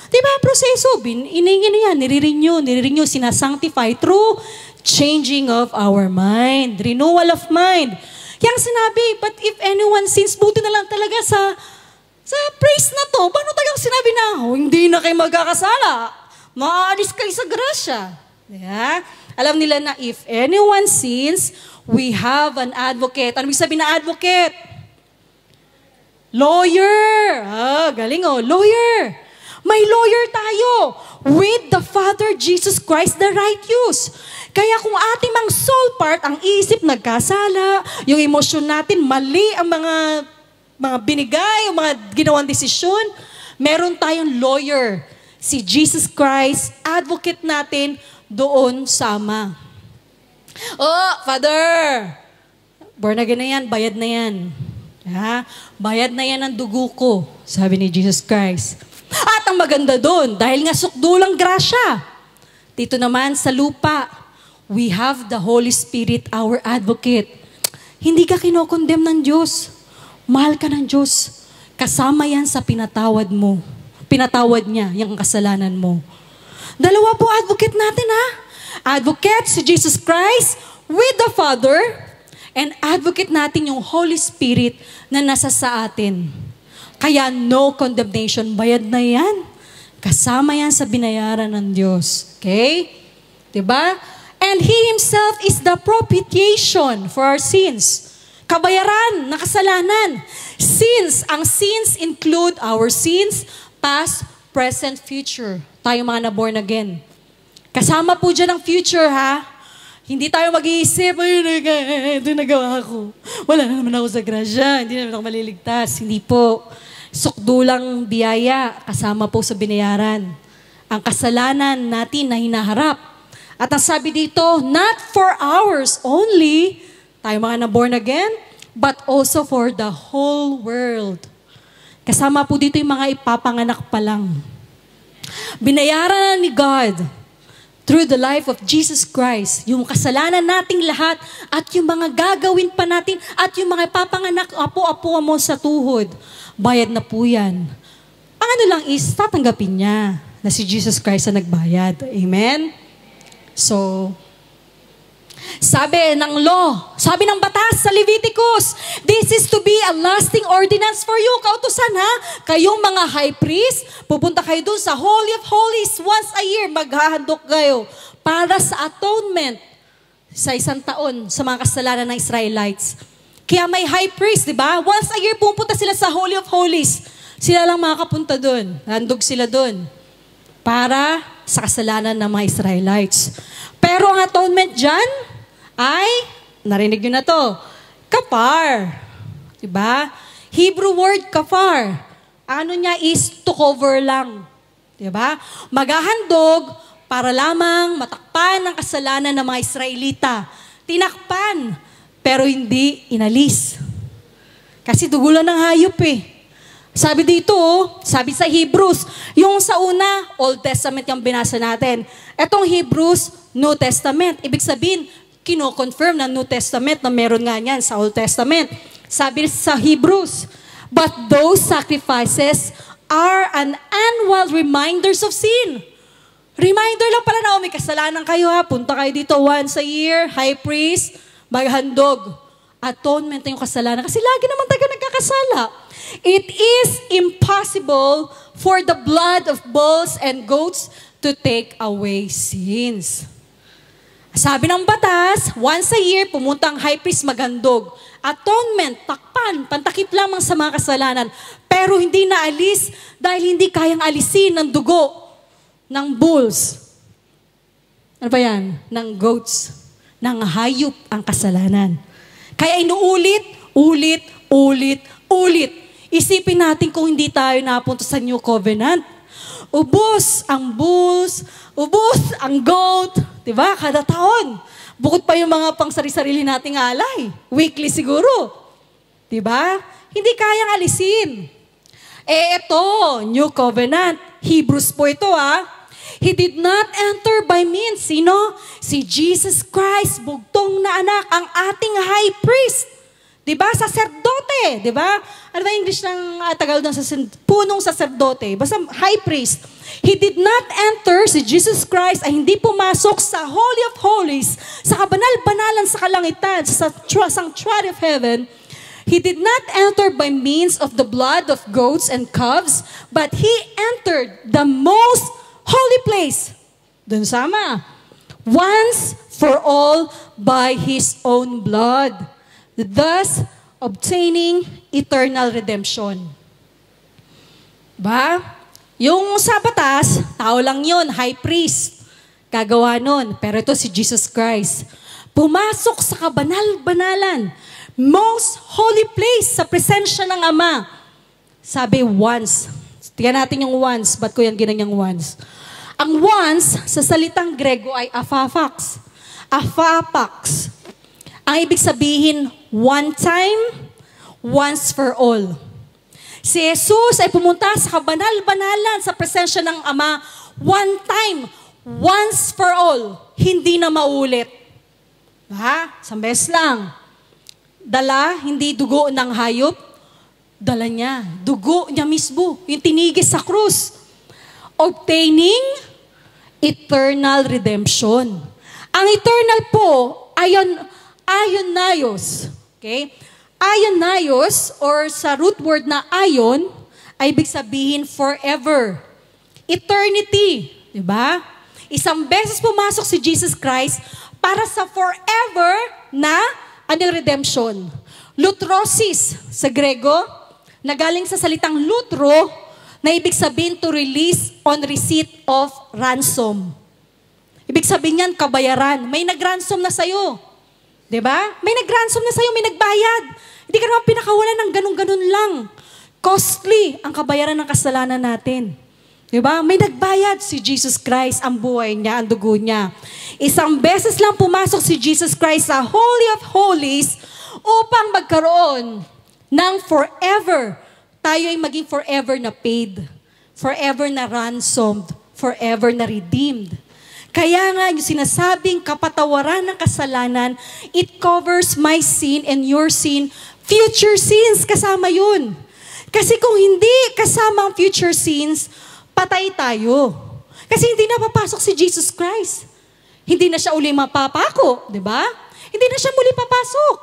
Di ba? Proseso. Nire-renew, sinasanctify through changing of our mind. Renewal of mind. Kaya sinabi, but if anyone sins, buti na lang talaga sa praise na to. Paano tagang sinabi na, hindi na kayo magkakasala. Maaalis kayo sa grasya. Yeah? Alam nila na if anyone sins, we have an advocate. Ano ibig sabihin na advocate? Lawyer. Galing lawyer. May lawyer tayo with the Father Jesus Christ the righteous. Kaya kung ating mang soul part, ang isip nagkasala, yung emosyon natin, mali ang mga binigay, yung mga ginawang desisyon, meron tayong lawyer. Si Jesus Christ, advocate natin, doon sama. Father, born again na yan, bayad na yan. Bayad na yan ang dugo ko, sabi ni Jesus Christ. At ang maganda doon, dahil nga sukdulang grasya, dito naman sa lupa, we have the Holy Spirit, our advocate. Hindi ka kinokondem ng Diyos. Mahal ka ng Diyos. Kasama yan sa pinatawad mo. Pinatawad niya yung kasalanan mo. Dalawa po advocate natin Advocate si Jesus Christ with the Father, and advocate natin yung Holy Spirit na nasa sa atin. Kaya no condemnation, bayad na yan. Kasama yan sa binayaran ng Diyos. Okay? Diba? And He Himself is the propitiation for our sins. Kabayaran ng kasalanan. Ang sins include our sins, past, present, future. Tayo mga na-born again. Kasama po dyan ang future, Hindi tayo mag-iisip, ito nagawa ko. Wala na naman ako sa grasya, hindi naman ako maliligtas. Hindi po. Sukdulang biyaya, kasama po sa binayaran. Ang kasalanan natin na hinaharap. At ang sabi dito, not for ours only, tayo mga na-born again, but also for the whole world. Kasama po dito yung mga ipapanganak pa lang. Binayaran na ni God through the life of Jesus Christ, yung kasalanan nating lahat at yung mga gagawin pa natin at yung mga ipapanganak apo-apo mo sa tuhod. Bayad na po yan. Ang ano lang is, tatanggapin niya na si Jesus Christ ang nagbayad. Amen? So, sabi ng law, sabi ng batas sa Leviticus, this is to be a lasting ordinance for you. Kautusan kayong mga high priest, pupunta kayo dun sa Holy of Holies once a year, maghahandok kayo para sa atonement sa isang taon sa mga kasalanan ng Israelites. Kaya may high priest, di ba? Once a year pupunta sila sa Holy of Holies. Sila lang makakapunta dun. Handog sila dun para sa kasalanan ng mga Israelites. Pero ang atonement dyan ay, narinig nyo na to, kapar. Diba? Hebrew word kapar. Ano niya is to cover lang. Diba? Maghahandog para lamang matakpan ang kasalanan ng mga Israelita. Tinakpan, pero hindi inalis. Kasi dugulan ng hayop Sabi dito, sabi sa Hebrews, yung sa una, Old Testament yung binasa natin. Etong Hebrews, New Testament. Ibig sabihin, kino-confirm ng New Testament na meron nga yan sa Old Testament. Sabi sa Hebrews, but those sacrifices are an annual reminders of sin. Reminder lang pala na, may kasalanan kayo punta kayo dito once a year, high priest, maghandog. Atonement na yung kasalanan. Kasi lagi naman tayo nagkakasala. It is impossible for the blood of bulls and goats to take away sins. Sabi ng batas, once a year, pumunta ang high priest maghandog. Atonement, takpan, pantakip lamang sa mga kasalanan. Pero hindi naalis dahil hindi kayang alisin ng dugo ng bulls. Ano ba yan? Ng goats. Ng hayop ang kasalanan. Kaya inuulit, ulit. Isipin natin kung hindi tayo napunta sa New Covenant. Ubos ang bulls, ubos ang goat, diba? Kada taon. Bukod pa yung mga pang sarili-sarili nating alay. Weekly siguro. Diba? Hindi kayang alisin. Ito, New Covenant. Hebrews po ito He did not enter by means. Sino? Si Jesus Christ, bugtong na anak, ang ating high priest. Diba? Sacerdote. Diba? Ano ba English ng Tagalog ng punong sacerdote? Basta high priest. He did not enter, si Jesus Christ, ay hindi pumasok sa Holy of Holies, sa kabanal-banalan sa kalangitan, sa sanctuary of heaven. He did not enter by means of the blood of goats and calves, but He entered the most holy place. Dun sama. Once for all by His own blood. Thus, obtaining eternal redemption. Ba? Yung sa batas, tao lang yun, high priest. Gagawa nun. Pero ito si Jesus Christ. Pumasok sa kabanal-banalan. Most holy place sa presensya ng Ama. Sabi once. Tingnan natin yung once. Ba't ko yan ginanyang once? Ang once, sa salitang Grego ay aphapax. Aphapax. Ang ibig sabihin, one time, once for all. Si Jesus ay pumunta sa kabanal-banalan sa presensya ng Ama, one time, once for all, hindi na maulit. Isang beses lang. Dala, hindi dugo ng hayop, dala niya, dugo niya mismo, yung tinigis sa krus. Obtaining eternal redemption. Ang eternal po, aionios. Okay? Aionios, or sa root word na aion, ay ibig sabihin forever. Eternity. Diba? Isang beses pumasok si Jesus Christ para sa forever na redemption. Lutrosis sa Grego, na galing sa salitang lutro, na ibig sabihin to release on receipt of ransom. Ibig sabihin yan, kabayaran. May nag-ransom na sa'yo. Diba? May nag-ransom na sa'yo, may nagbayad. Hindi ka naman pinakawalan ng ganun-ganun lang. Costly ang kabayaran ng kasalanan natin. Diba? May nagbayad si Jesus Christ, ang buhay niya, ang dugo niya. Isang beses lang pumasok si Jesus Christ sa Holy of Holies upang magkaroon ng forever. Tayo ay maging forever na paid, forever na ransomed, forever na redeemed. Kaya nga yung sinasabing kapatawaran ng kasalanan, it covers my sin and your sin, future sins, kasama yun. Kasi kung hindi kasama ang future sins, patay tayo. Kasi hindi na papasok si Jesus Christ. Hindi na siya uli mapapako, di ba? Hindi na siya muli papasok.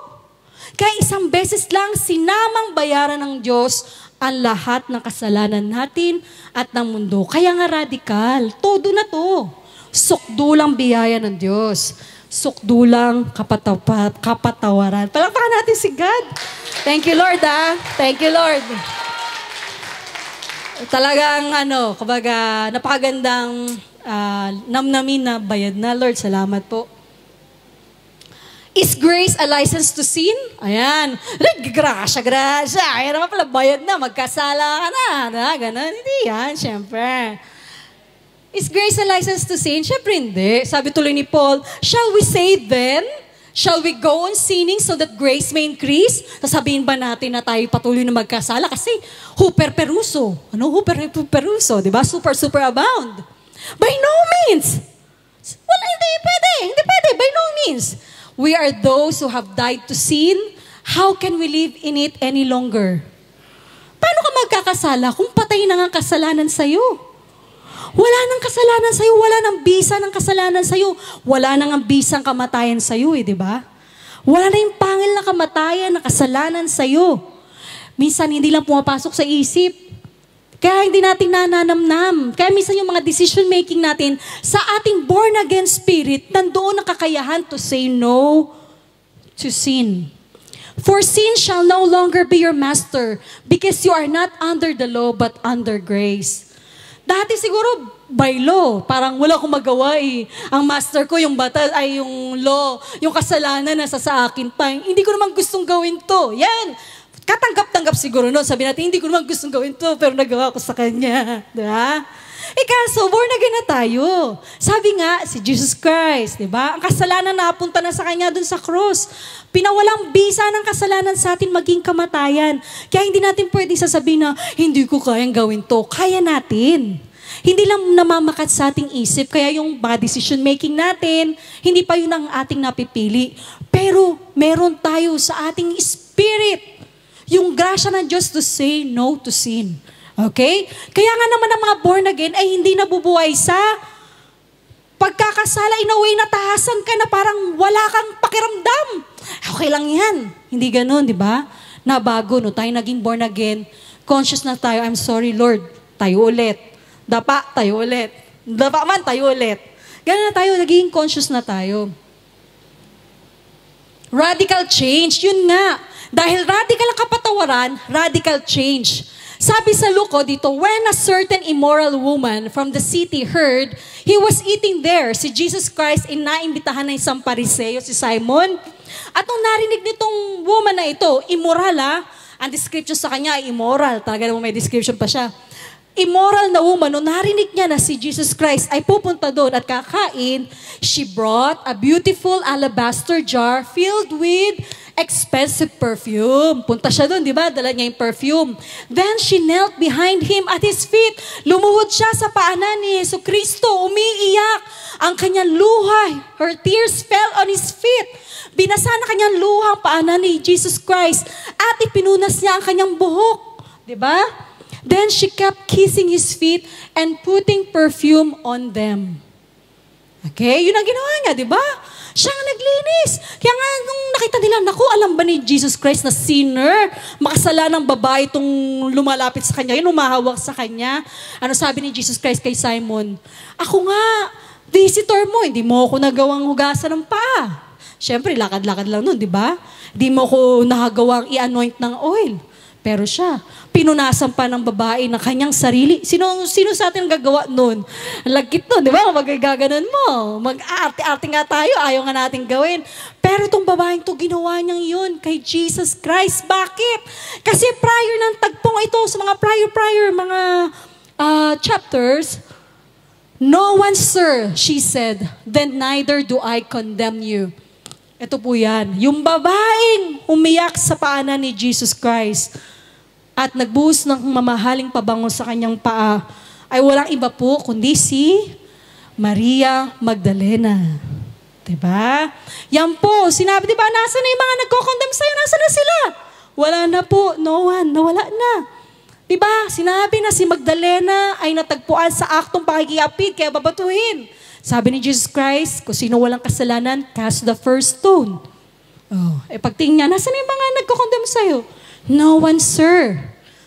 Kaya isang beses lang sinamang bayaran ng Diyos ang lahat ng kasalanan natin at ng mundo. Kaya nga radikal, todo na to. Sukdulang biyaya ng Diyos. Sukdulang kapatawaran. Palakpakan natin si God. Thank you, Lord, Thank you, Lord. Talagang, kumbaga, napakagandang namnamin na bayad na. Lord, salamat po. Is grace a license to sin? Ayan. Grasya. Ayan naman pala, bayad na. Magkasala ka na. Ganon. Hindi yan, syempre. Is grace a license to sin? Syempre hindi. Sabi tuloy ni Paul, shall we say then? Shall we go on sinning so that grace may increase? Sasabihin ba natin na tayo patuloy na magkasala? Kasi huper-peruso. Ano huper-peruso? Diba? Super abound. By no means. Wala, hindi pwede. By no means. We are those who have died to sin. How can we live in it any longer? Paano ka magkakasala kung patay na nga kasalanan sa'yo? Wala nang kasalanan sa'yo, wala nang bisa ng kasalanan sa'yo, wala nang bisang kamatayan sa'yo di ba? Wala na yung pangil na kamatayan, na kasalanan sa'yo. Minsan hindi lang pumapasok sa isip. Kaya hindi natin nananamnam. Kaya minsan yung mga decision making natin sa ating born again spirit, nandoon ang kakayahan to say no to sin. For sin shall no longer be your master because you are not under the law but under grace. Dati siguro, by law, parang wala akong magawa Ang master ko, yung batas, ay yung law, yung kasalanan nasa sa akin pa. Hindi ko naman gustong gawin to. Yan. Katanggap-tanggap siguro no. Sabi natin, hindi ko naman gustong gawin to, pero nagawa ko sa kanya. Diba? Kaso, born again na tayo. Sabi nga, si Jesus Christ, diba? Ang kasalanan napunta na sa kanya dun sa cross. Pinawalang bisa ng kasalanan sa atin maging kamatayan. Kaya hindi natin pwede sasabihin na, hindi ko kayang gawin to. Kaya natin. Hindi lang namamakat sa ating isip. Kaya yung mga decision making natin, hindi pa yun ang ating napipili. Pero meron tayo sa ating spirit. Yung grasya ng Diyos to say no to sin. Okay? Kaya nga naman ang mga born again ay hindi nabubuhay sa pagkakasala. In a way, natahasan ka na parang wala kang pakiramdam. Okay lang yan. Hindi ganun, di ba? Nabago, no? Tayo naging born again. Conscious na tayo. I'm sorry, Lord. Tayo ulit. Dapa, tayo ulit. Dapa man, tayo ulit. Ganun na tayo. Naging conscious na tayo. Radical change. Yun nga. Dahil radical ang kapatawaran, radical change. Sabi sa Luke dito, when a certain immoral woman from the city heard, he was eating there. Si Jesus Christ inaimbitahan ng isang Pariseo, si Simon. At nung narinig nitong woman na ito, immoral ang description sa kanya ay immoral. Talaga naman may description pa siya. Immoral na woman, nung narinig niya na si Jesus Christ ay pupunta doon at kakain, she brought a beautiful alabaster jar filled with expensive perfume. Punta siya doon, di ba? Dala niya yung perfume. Then she knelt behind him at his feet. Lumuhod siya sa paanan ni Jesucristo, umiiyak. Ang kanyang luha, her tears fell on his feet. Binasa na kanyang luha ang paanan ni Jesus Christ at ipinunas niya ang kanyang buhok. Di ba? Then she kept kissing his feet and putting perfume on them. Okay? Yun ang ginawa niya, di ba? Siya ang naglinis. Kaya nga, nung nakita nila, naku, alam ba ni Jesus Christ na sinner? Makasalanang babae itong lumalapit sa kanya, yun umahawak sa kanya. Ano sabi ni Jesus Christ kay Simon? Ako nga, visitor mo, hindi mo ako nagawang hugasan ng paa. Siyempre, lakad-lakad lang nun, di ba? Hindi mo ako nakagawang i-anoint ng oil. Pero siya, pinunasan pa ng babae ng kanyang sarili. Sino sa atin gagawa nun? Lagkit nun, di ba? Magagaganon mo. Mag-arte-arte nga tayo, ayaw nga natin gawin. Pero itong babaeng to ginawa niyang yun kay Jesus Christ. Bakit? Kasi prior ng tagpong ito, sa mga mga chapters, "No one, sir," she said, "then neither do I condemn you." Ito po yan. Yung babaeng umiyak sa paanan ni Jesus Christ at nagbuhos ng mamahaling pabango sa kanyang paa ay walang iba po kundi si Maria Magdalena. Diba? Yan po. Sinabi, diba, nasa na yung mga nagko-condemn sa'yo? Nasa na sila? Wala na po. No one. Nawala na. Diba? Sinabi na si Magdalena ay natagpuan sa aktong pakikiapid kaya babatuhin. Sabi ni Jesus Christ, kung sino walang kasalanan, cast the first stone. Pagtingin niya, nasa na yung mga nagko-condemn sa'yo? No one, sir.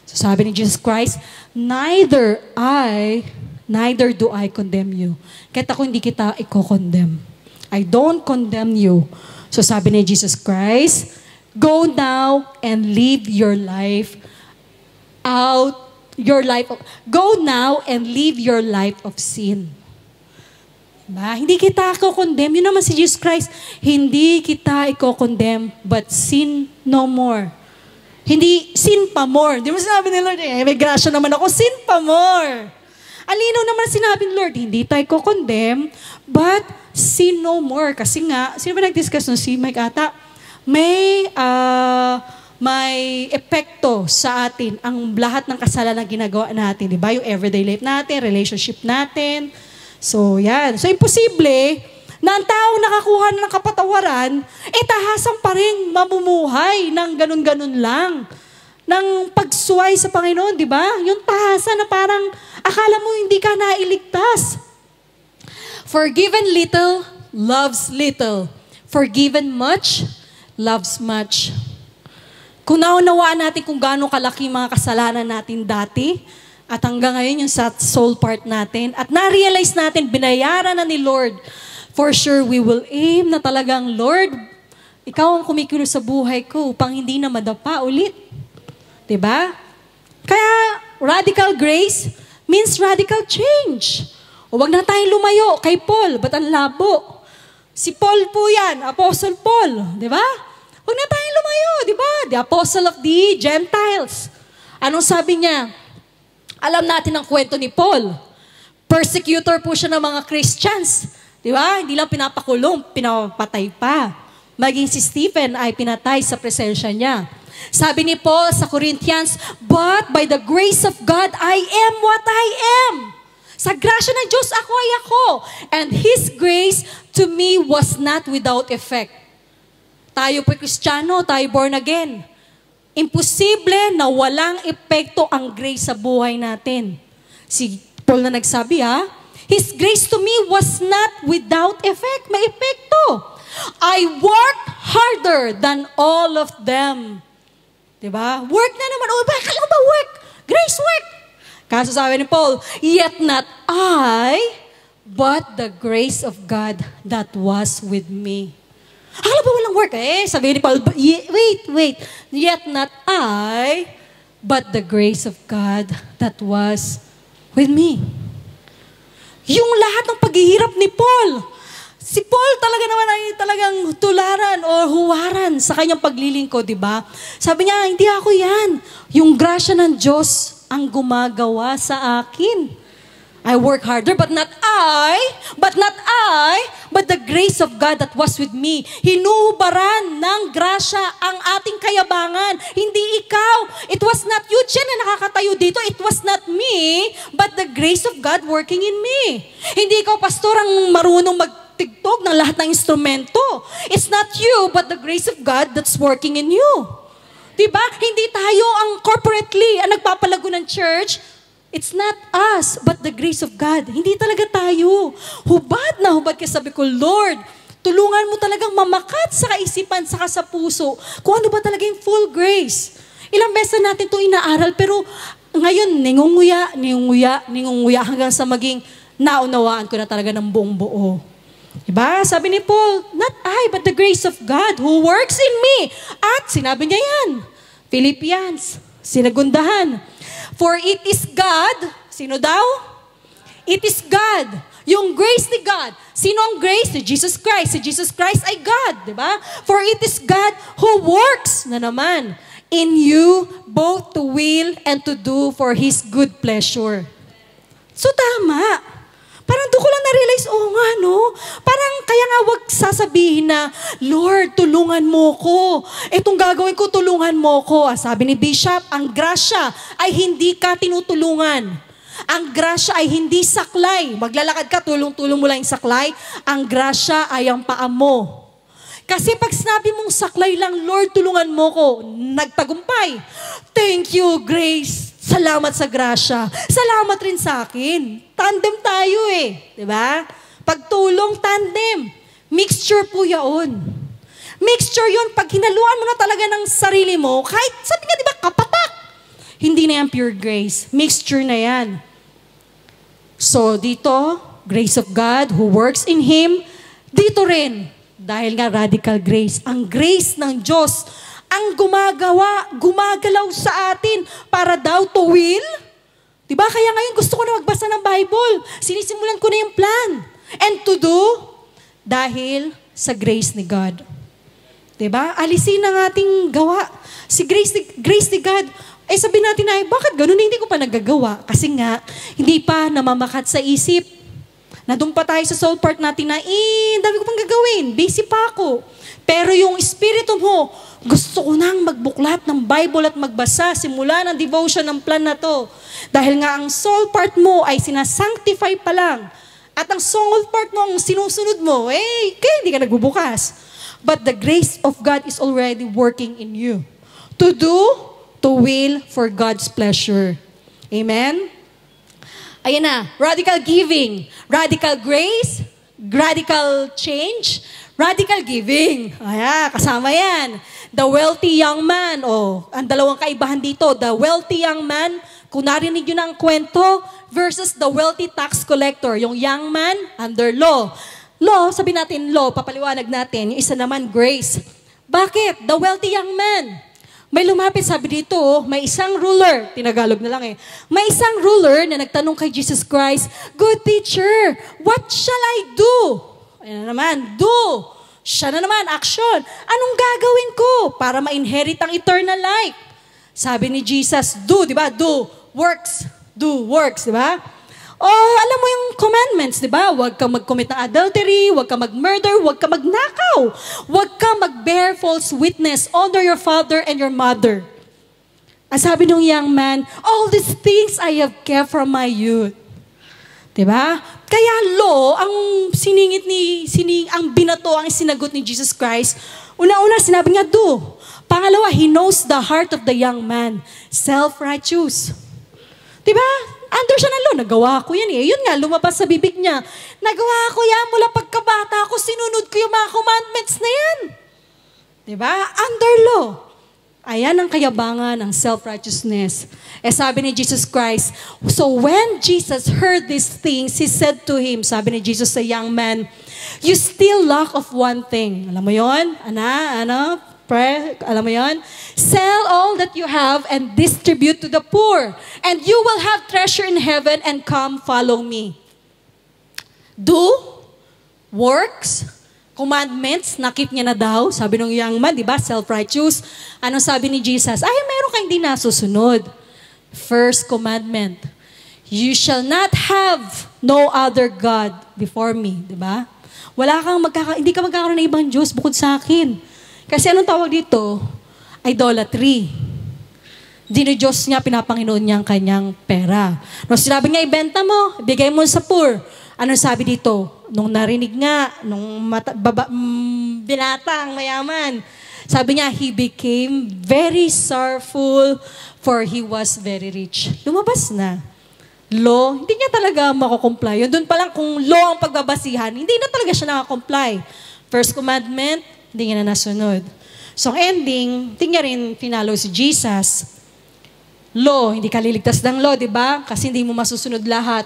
So sabi ni Jesus Christ, neither do I condemn you. Kahit ako hindi kita i-condemn. I don't condemn you. So sabi ni Jesus Christ, go now and live your life go now and live your life of sin. Diba? Hindi kita i-condemn. Yun naman si Jesus Christ. Hindi kita i-condemn, but sin no more. Hindi, sin pa more. Di mo sinabi ni Lord, may grasya naman ako, sin pa more. Alinaw naman sinabi ni Lord, hindi tayo i-condemn, but sin no more. Kasi nga, sino ba nag-discuss nun? Si Mike ata, may epekto sa atin ang lahat ng kasalanan na ginagawa natin. Diba? Yung everyday life natin, relationship natin. So, yan. So, imposible na ang taong nakakuha ng kapatawaran, tahasan pa rin mamumuhay ng ganun-ganun lang. Ng pagsuway sa Panginoon, di ba? Yung tahasan na parang akala mo hindi ka nailigtas. Forgiven little, loves little. Forgiven much, loves much. Kung naunawaan natin kung gaano kalaki mga kasalanan natin dati, at hanggang ngayon yung sa soul part natin, at na-realize natin, binayaran na ni Lord, for sure we will aim na talagang, Lord, ikaw ang kumikilos sa buhay ko upang hindi na madapa ulit. Diba? Kaya, radical grace means radical change. O wag na tayong lumayo kay Paul, ba't ang labo? Si Paul po yan, Apostle Paul. Diba? Wag na tayong lumayo, diba? The Apostle of the Gentiles. Anong sabi niya? Alam natin ang kwento ni Paul. Persecutor po siya ng mga Christians. Di ba? Hindi lang pinapakulong, pinapatay pa. Maging si Stephen ay pinatay sa presensya niya. Sabi ni Paul sa Corinthians, but by the grace of God, I am what I am. Sa grasya ng Diyos, ako ay ako. And His grace to me was not without effect. Tayo po Kristiyano, tayo born again. Imposible na walang epekto ang grace sa buhay natin. Si Paul na nagsabi His grace to me was not without effect. May epekto. I worked harder than all of them. Diba? Work na naman. Bakit ba work? Grace work. Kaso sabi ni Paul, yet not I, but the grace of God that was with me. Akala ba walang work? Sabi ni Paul, wait. Yet not I, but the grace of God that was with me. Yung lahat ng paghihirap ni Paul, si Paul talaga naman ay talagang tularan o huwaran sa kanyang paglilingkod, di ba? Sabi niya, hindi ako yan. Yung grasya ng Diyos ang gumagawa sa akin. I work harder, but not I, but the grace of God that was with me. Hinuhubaran ng grasya ang ating kayabangan. Hindi ikaw. It was not you, Chen, na nakakatayo dito. It was not me, but the grace of God working in me. Hindi ikaw, pastor, ang marunong magtigtog ng lahat ng instrumento. It's not you, but the grace of God that's working in you. Diba? Hindi tayo ang corporately, ang nagpapalago ng church. It's not us, but the grace of God. Hindi talaga tayo. Hubad na hubad kasi sabi ko, Lord, tulungan mo talagang mamakat sa kaisipan, saka sa puso, kung ano ba talaga yung full grace. Ilang beses natin ito inaaral, pero ngayon, ningunguya, hanggang sa maging naunawaan ko na talaga ng buong buo. Diba? Sabi ni Paul, not I, but the grace of God who works in me. At sinabi niya yan, Philippians, sinagundahan. For it is God, sino daw? It is God. Yung grace ni God. Sino ang grace? Si Jesus Christ. Si Jesus Christ ay God, di ba? For it is God who works na naman in you both to will and to do for His good pleasure. So tama. Parang doon ko lang na-realize, nga no? Parang kaya nga wag sasabihin na, Lord, tulungan mo ko. Itong gagawin ko, tulungan mo ko. Sabi ni Bishop, ang grasya ay hindi ka tinutulungan. Ang grasya ay hindi saklay. Maglalakad ka, tulong-tulong mo lang yung saklay. Ang grasya ay ang paa mo. Kasi pag sinabi mong saklay lang, Lord, tulungan mo ko, nagtagumpay. Thank you, grace. Salamat sa grasya. Salamat rin sa akin. Tandem tayo Diba? Pagtulong, tandem. Mixture po yaon. Mixture yun. Pag hinaluan mo na talaga ng sarili mo, kahit, sabi nga, diba, kapatak. Hindi na yan pure grace. Mixture na yan. So, dito, grace of God who works in Him. Dito rin, dahil nga radical grace. Ang grace ng Diyos ang gumagalaw sa atin para daw to will. Diba? Kaya ngayon gusto ko na magbasa ng Bible. Sinisimulan ko na yung plan. And to do, dahil sa grace ni God. Diba? Alisin ang ating gawa. Si grace ni God, sabi natin ay, bakit ganun? Hindi ko pa nagagawa. Kasi nga, hindi pa namamakat sa isip. Nandun pa tayo sa soul part natin na, dami ko pang gagawin. Busy pa ako. Pero yung espiritu mo, gusto ko nang magbuklat ng Bible at magbasa simula ng devotion ng plan na to. Dahil nga ang soul part mo ay sinasanctify pa lang. At ang soul part mo, ang sinusunod mo, kaya hindi ka nagbubukas. But the grace of God is already working in you. To do, to will for God's pleasure. Amen? Ayan na, radical giving, radical grace, radical change, radical giving. Kasama yan. The wealthy young man, ang dalawang kaibahan dito, the wealthy young man, kung narinig yun ang kwento, versus the wealthy tax collector, yung young man under law. Law, sabi natin law, papaliwanag natin, yung isa naman grace. Bakit? The wealthy young man. May lumapit, sabi dito, may isang ruler, tinagalog na lang may isang ruler na nagtanong kay Jesus Christ, Good teacher, what shall I do? Ayan na naman, do. Siya na naman, action. Anong gagawin ko para ma-inherit ang eternal life? Sabi ni Jesus, do, di ba? Do works, di ba? Alam mo yung commandments, di ba? Huwag kang mag-commit ng adultery, huwag kang mag-murder, huwag kang magnakaw, huwag kang mag-bear false witness, honor your father and your mother. Ang sabi ng young man, all these things I have kept from my youth. Di ba? Kaya law, ang ang binato, ang sinagot ni Jesus Christ, una-una sinabi niya, do. Pangalawa, He knows the heart of the young man. Self-righteous. Di ba? Under siya na law, nagawa ko yan Yun nga, lumabas sa bibig niya. Nagawa ko yan mula pagkabata ko, sinunod ko yung mga commandments na yan. Diba? Under law. Ayan ang kayabangan ng self-righteousness. Sabi ni Jesus Christ, so when Jesus heard these things, He said to him, sabi ni Jesus sa young man, you still lack of one thing. Alam mo yun? Alam mo yun? Sell all that you have and distribute to the poor, and you will have treasure in heaven, and come follow me. Do, works, commandments, nakip niya na daw. Sabi ng young man, di ba? Self-righteous. Anong sabi ni Jesus? Meron kang hindi nasusunod. First commandment, You shall not have no other God before me. Diba? Hindi ka magkakaroon ng ibang Diyos bukod sa akin. Kasi anong tawag dito? Idolatry. Diyos niya, pinapanginoon niya ang kanyang pera. Nung sinabi niya, ibenta mo, ibigay mo sa poor. Anong sabi dito? Nung narinig nga, binatang mayaman, sabi niya, he became very sorrowful for he was very rich. Lumabas na. Law, hindi niya talaga makakomply. Yun doon pa lang kung law ang pagbabasihan, hindi na talaga siya nakakomply. First commandment, hindi niya na nasunod. So ang ending, hindi niya rin finalo si Jesus. Law, hindi ka liligtas ng law, di ba? Kasi hindi mo masusunod lahat.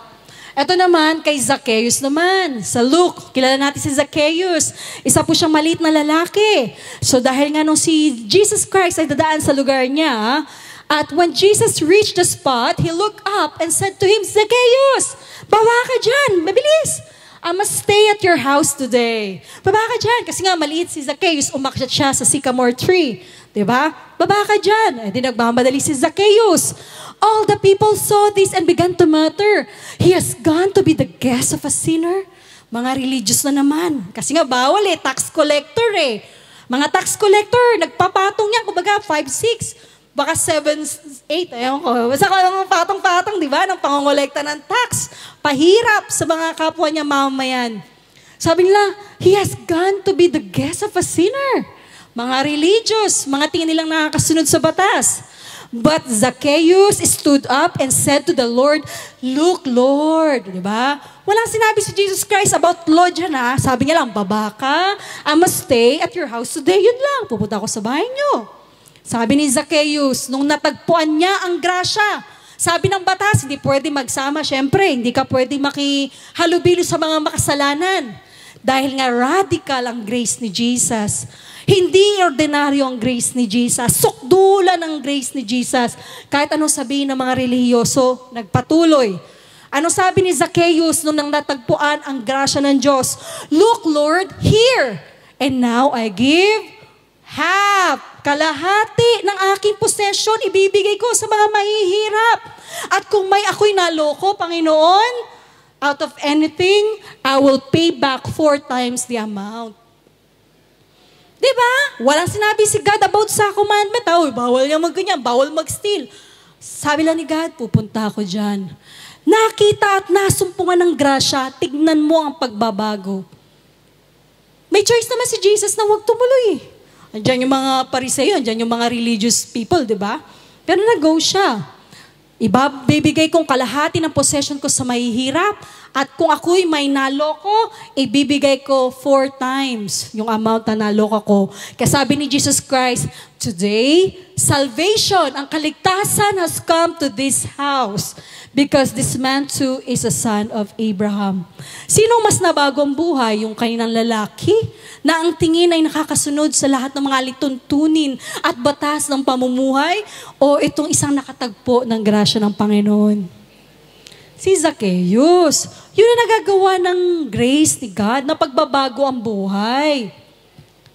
Ito naman, kay Zacchaeus naman. Sa Luke, kilala natin si Zacchaeus. Isa po siyang maliit na lalaki. So dahil nga nung si Jesus Christ ay dadaan sa lugar niya, at when Jesus reached the spot, he looked up and said to him, Zacchaeus, baba ka dyan, mabilis. I must stay at your house today. Baba ka dyan. Kasi nga maliit si Zacchaeus, umakyat siya sa sycamore tree. Diba? Baba ka dyan. Di nagmamadali si Zacchaeus. All the people saw this and began to mutter, he has gone to be the guest of a sinner. Mga religious na naman. Kasi nga bawal tax collector Mga tax collector, nagpapatong yan. Kumbaga 5-6. Baka 7-8, ayaw ko. Basta ko lang patong-patong, di ba? Ng pangongolekta ng tax. Pahirap sa mga kapwa niya mamamayan. Sabi nila, he has gone to be the guest of a sinner. Mga religious, mga tingin nilang nakakasunod sa batas. But Zacchaeus stood up and said to the Lord, look, Lord. Di ba? Walang sinabi si Jesus Christ about Lord dyan Sabi niya lang, baba ka, I must stay at your house today. Yun lang, pupunta ako sa bahay niyo. Sabi ni Zacchaeus, nung natagpuan niya ang grasya, sabi ng batas, hindi pwede magsama. Siyempre, hindi ka pwede makihalubilo sa mga makasalanan. Dahil nga radical ang grace ni Jesus. Hindi ordinaryo ang grace ni Jesus. Sukdulan ang grace ni Jesus. Kahit anong sabihin ng mga relihiyoso, nagpatuloy. Ano sabi ni Zacchaeus nung nang natagpuan ang grasya ng Diyos? Look, Lord, here. And now I give kalahati ng aking possession, ibibigay ko sa mga mahihirap. At kung may ako'y naloko, Panginoon, out of anything, I will pay back 4 times the amount. Diba? Walang sinabi si God about sa commandment. Bawal niya magganyan, bawal mag-steal. Sabi lang ni God, pupunta ako dyan. Nakita at nasumpungan ng grasya, tignan mo ang pagbabago. May choice naman si Jesus na huwag tumuloy. Andiyan yung mga Pariseo, andiyan yung mga religious people, di ba? Pero nag-go siya. Ibibigay kong kalahati ng possession ko sa mahihirap at kung ako'y may naloko, ibibigay ko 4 times yung amount na naloko ko. Kaya sabi ni Jesus Christ, today, salvation, ang kaligtasan has come to this house because this man too is a son of Abraham. Sino mas nabago ang buhay? Yung kaninang lalaki na ang tingin ay nakakasunod sa lahat ng mga lituntunin at batas ng pamumuhay o itong isang nakatagpo ng grasya ng Panginoon? Si Zacchaeus, yun ang nagagawa ng grace ni God na pagbabago ang buhay.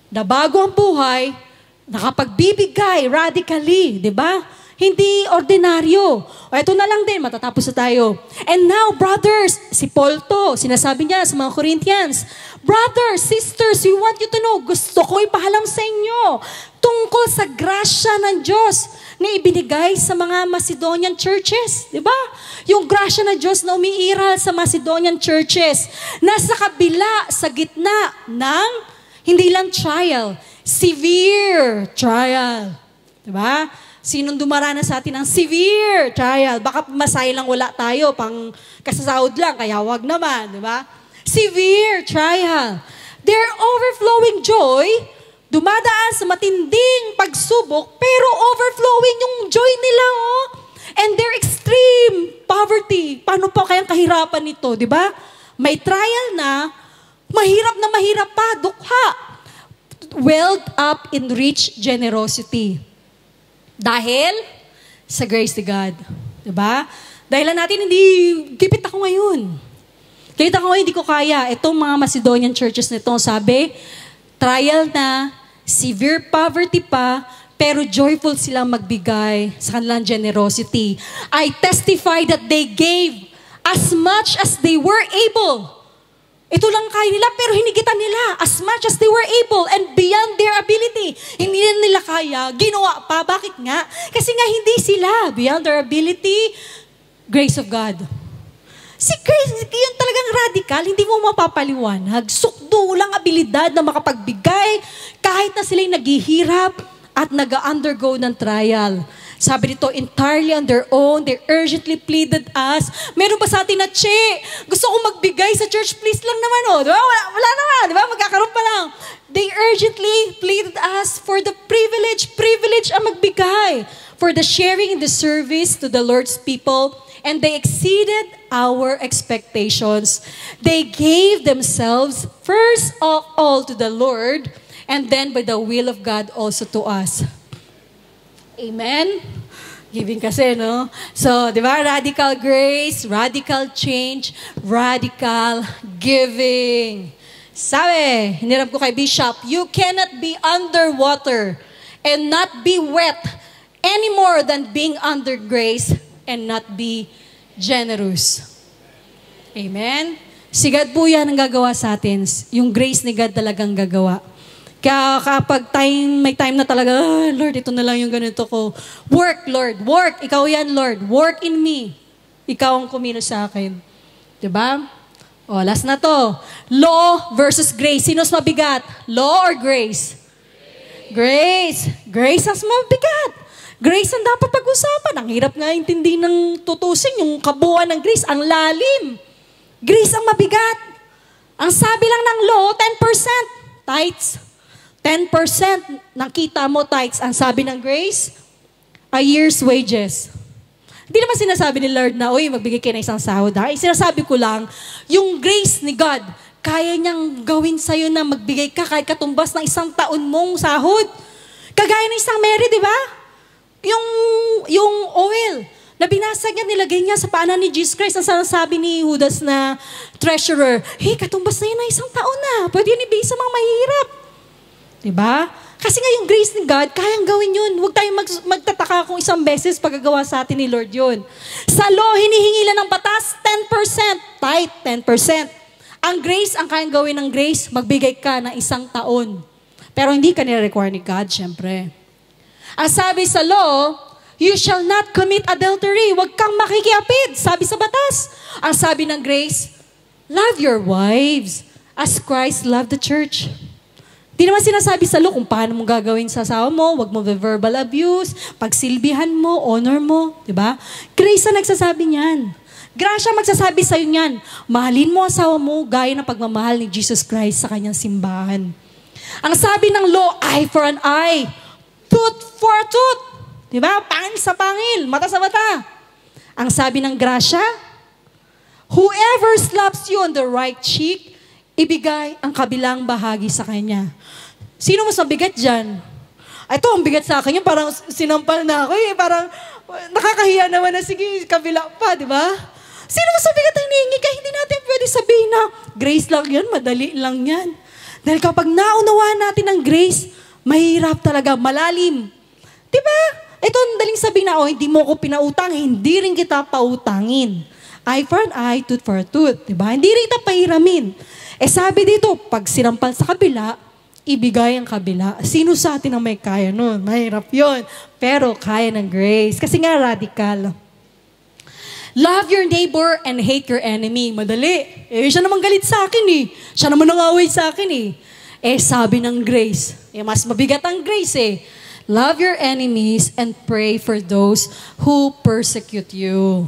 Nabago ang buhay, nakapagbibigay radically, di ba? Hindi ordinaryo. O eto na lang din, matatapos na tayo. And now, brothers, si Paul to, sinasabi niya sa mga Corinthians, brothers, sisters, we want you to know, gusto ko ipahalam sa inyo tungkol sa grasya ng Diyos na ibinigay sa mga Macedonian churches. Diba? Yung grasya ng Diyos na umiiral sa Macedonian churches, nasa kabila, sa gitna ng, hindi lang trial, severe trial. Diba? Sinong dumaranas sa atin ng severe trial? Baka masay lang wala tayo, pang kasasahod lang, kaya wag naman, di ba? Severe trial. Their overflowing joy, dumadaan sa matinding pagsubok, pero overflowing yung joy nila, oh. And their extreme poverty. Paano pa kayang kahirapan nito, di ba? May trial na mahirap pa, dukha. Welled up in rich generosity. Dahil sa grace ni God. Diba? Dahil natin hindi, kipit ako ngayon. Kipit ako ngayon, hindi ko kaya. Itong mga Macedonian churches nito, sabi, trial na, severe poverty pa, pero joyful silang magbigay sa kanilang generosity. I testify that they gave as much as they were able. Ito lang kaya nila, pero hinigitan nila as much as they were able and beyond their ability. Hindi nila kaya, ginawa pa. Bakit nga? Kasi nga hindi sila beyond their ability. Grace of God. Si Grace, yun talagang radical, hindi mo mapapaliwanag. Sukdo lang abilidad na makapagbigay kahit na sila'y naghihirap at nag-undergo ng trial. Sabi dito, entirely on their own, they urgently pleaded us. Meron pa sa atin na, gusto ko magbigay sa church, please lang naman, oh. Diba? Wala naman, diba? Magkakaroon pa lang. They urgently pleaded us for the privilege ang magbigay, for the sharing in the service to the Lord's people, and they exceeded our expectations. They gave themselves first of all to the Lord, and then by the will of God also to us. Amen? Giving kasi, no? So, di ba? Radical grace, radical change, radical giving. Sabi, hinirap ko kay Bishop, you cannot be underwater and not be wet any more than being under grace and not be generous. Amen? Si God po yan ang gagawa sa atin. Yung grace ni God talagang gagawa. Kaya kapag may time na talaga, Lord, ito na lang yung ganito ko. Work, Lord. Work. Ikaw yan, Lord. Work in me. Ikaw ang kumino sa akin. Diba? O, last na to. Law versus grace. Sino's mabigat? Law or grace? Grace. Grace ang mabigat. Grace ang dapat pag-usapan. Ang hirap nga intindi ng tutusin, yung kabuuan ng grace. Ang lalim. Grace ang mabigat. Ang sabi lang ng law, 10%. Tithes. 10% ng kita mo, tithes, ang sabi ng grace, a year's wages. Hindi naman sinasabi ni Lord na, uy, magbigay kayo ng isang sahod. Sinasabi ko lang, yung grace ni God, kaya niyang gawin sa'yo na magbigay ka kahit katumbas ng isang taon mong sahod. Kagaya ng isang Mary, di ba? Yung oil, na binasag niya, nilagay niya sa paanan ni Jesus Christ. Ang sabi ni Judas na treasurer, hey, katumbas na yun na isang taon na. Pwede yun ibigay sa mga mahirap. Diba? Kasi nga yung grace ni God, kayang gawin yun. Huwag tayong magtataka kung isang beses pagagawa sa atin ni Lord yun. Sa law, hinihingi lang ng batas, 10%. Tithe, 10%. Ang grace, ang kayang gawin ng grace, magbigay ka ng isang taon. Pero hindi ka nire-require ni God, syempre. Ang sabi sa law, you shall not commit adultery. Huwag kang makikiapid. Sabi sa batas. Ang sabi ng grace, love your wives as Christ loved the church. Di naman sinasabi sa law kung paano mo gagawin sa asawa mo, wag mo verbal abuse, pagsilbihan mo, honor mo, di ba? Grace ang nagsasabi niyan. Grasya magsasabi sa iyo niyan. Mahalin mo asawa mo gaya ng pagmamahal ni Jesus Christ sa kanyang simbahan. Ang sabi ng law, eye for an eye, tooth for a tooth. Di ba? Pangil sa pangil, mata sa mata. Ang sabi ng grasya, whoever slaps you on the right cheek, ibigay ang kabilang bahagi sa kanya. Sino mas mabigat dyan? Ito, ang bigat sa akin yun. Parang sinampal na ako eh. Parang nakakahiya naman na sige, kabila pa, di ba? Sino mas mabigat ang hinihingi? Kaya hindi natin pwede sabihin na grace lang yan, madali lang yan. Dahil kapag naunawaan natin ang grace, mahirap talaga, malalim. Di ba? Ito ang daling sabihin na, hindi mo ko pinautang, hindi rin kita pautangin. Eye for an eye, tooth for a tooth. Di ba? Hindi rin kita pahiramin. Sabi dito, pag sinampal sa kabila, ibigay ang kabila. Sino sa atin ang may kaya nun? Mahirap yun. Pero kaya ng grace. Kasi nga radical. Love your neighbor and hate your enemy. Madali. Siya naman galit sa akin eh. Siya naman nangaway sa akin eh. Sabi ng grace. Mas mabigat ang grace eh. Love your enemies and pray for those who persecute you.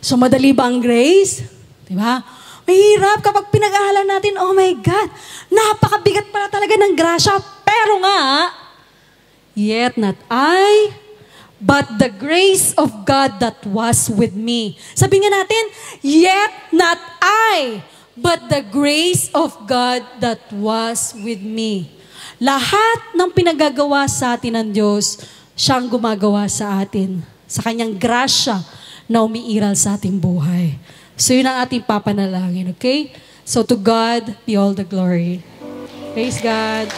So madali ba ang grace? Diba? Mahirap kapag pinag-ahalan natin, oh my God, napakabigat pala talaga ng grasya. Pero nga, yet not I, but the grace of God that was with me. Sabi nga natin, yet not I, but the grace of God that was with me. Lahat ng pinagagawa sa atin ng Diyos, siyang gumagawa sa atin. Sa kanyang grasya na umiiral sa ating buhay. So yun ang ating papanalangin, okay? So to God be all the glory. Praise God.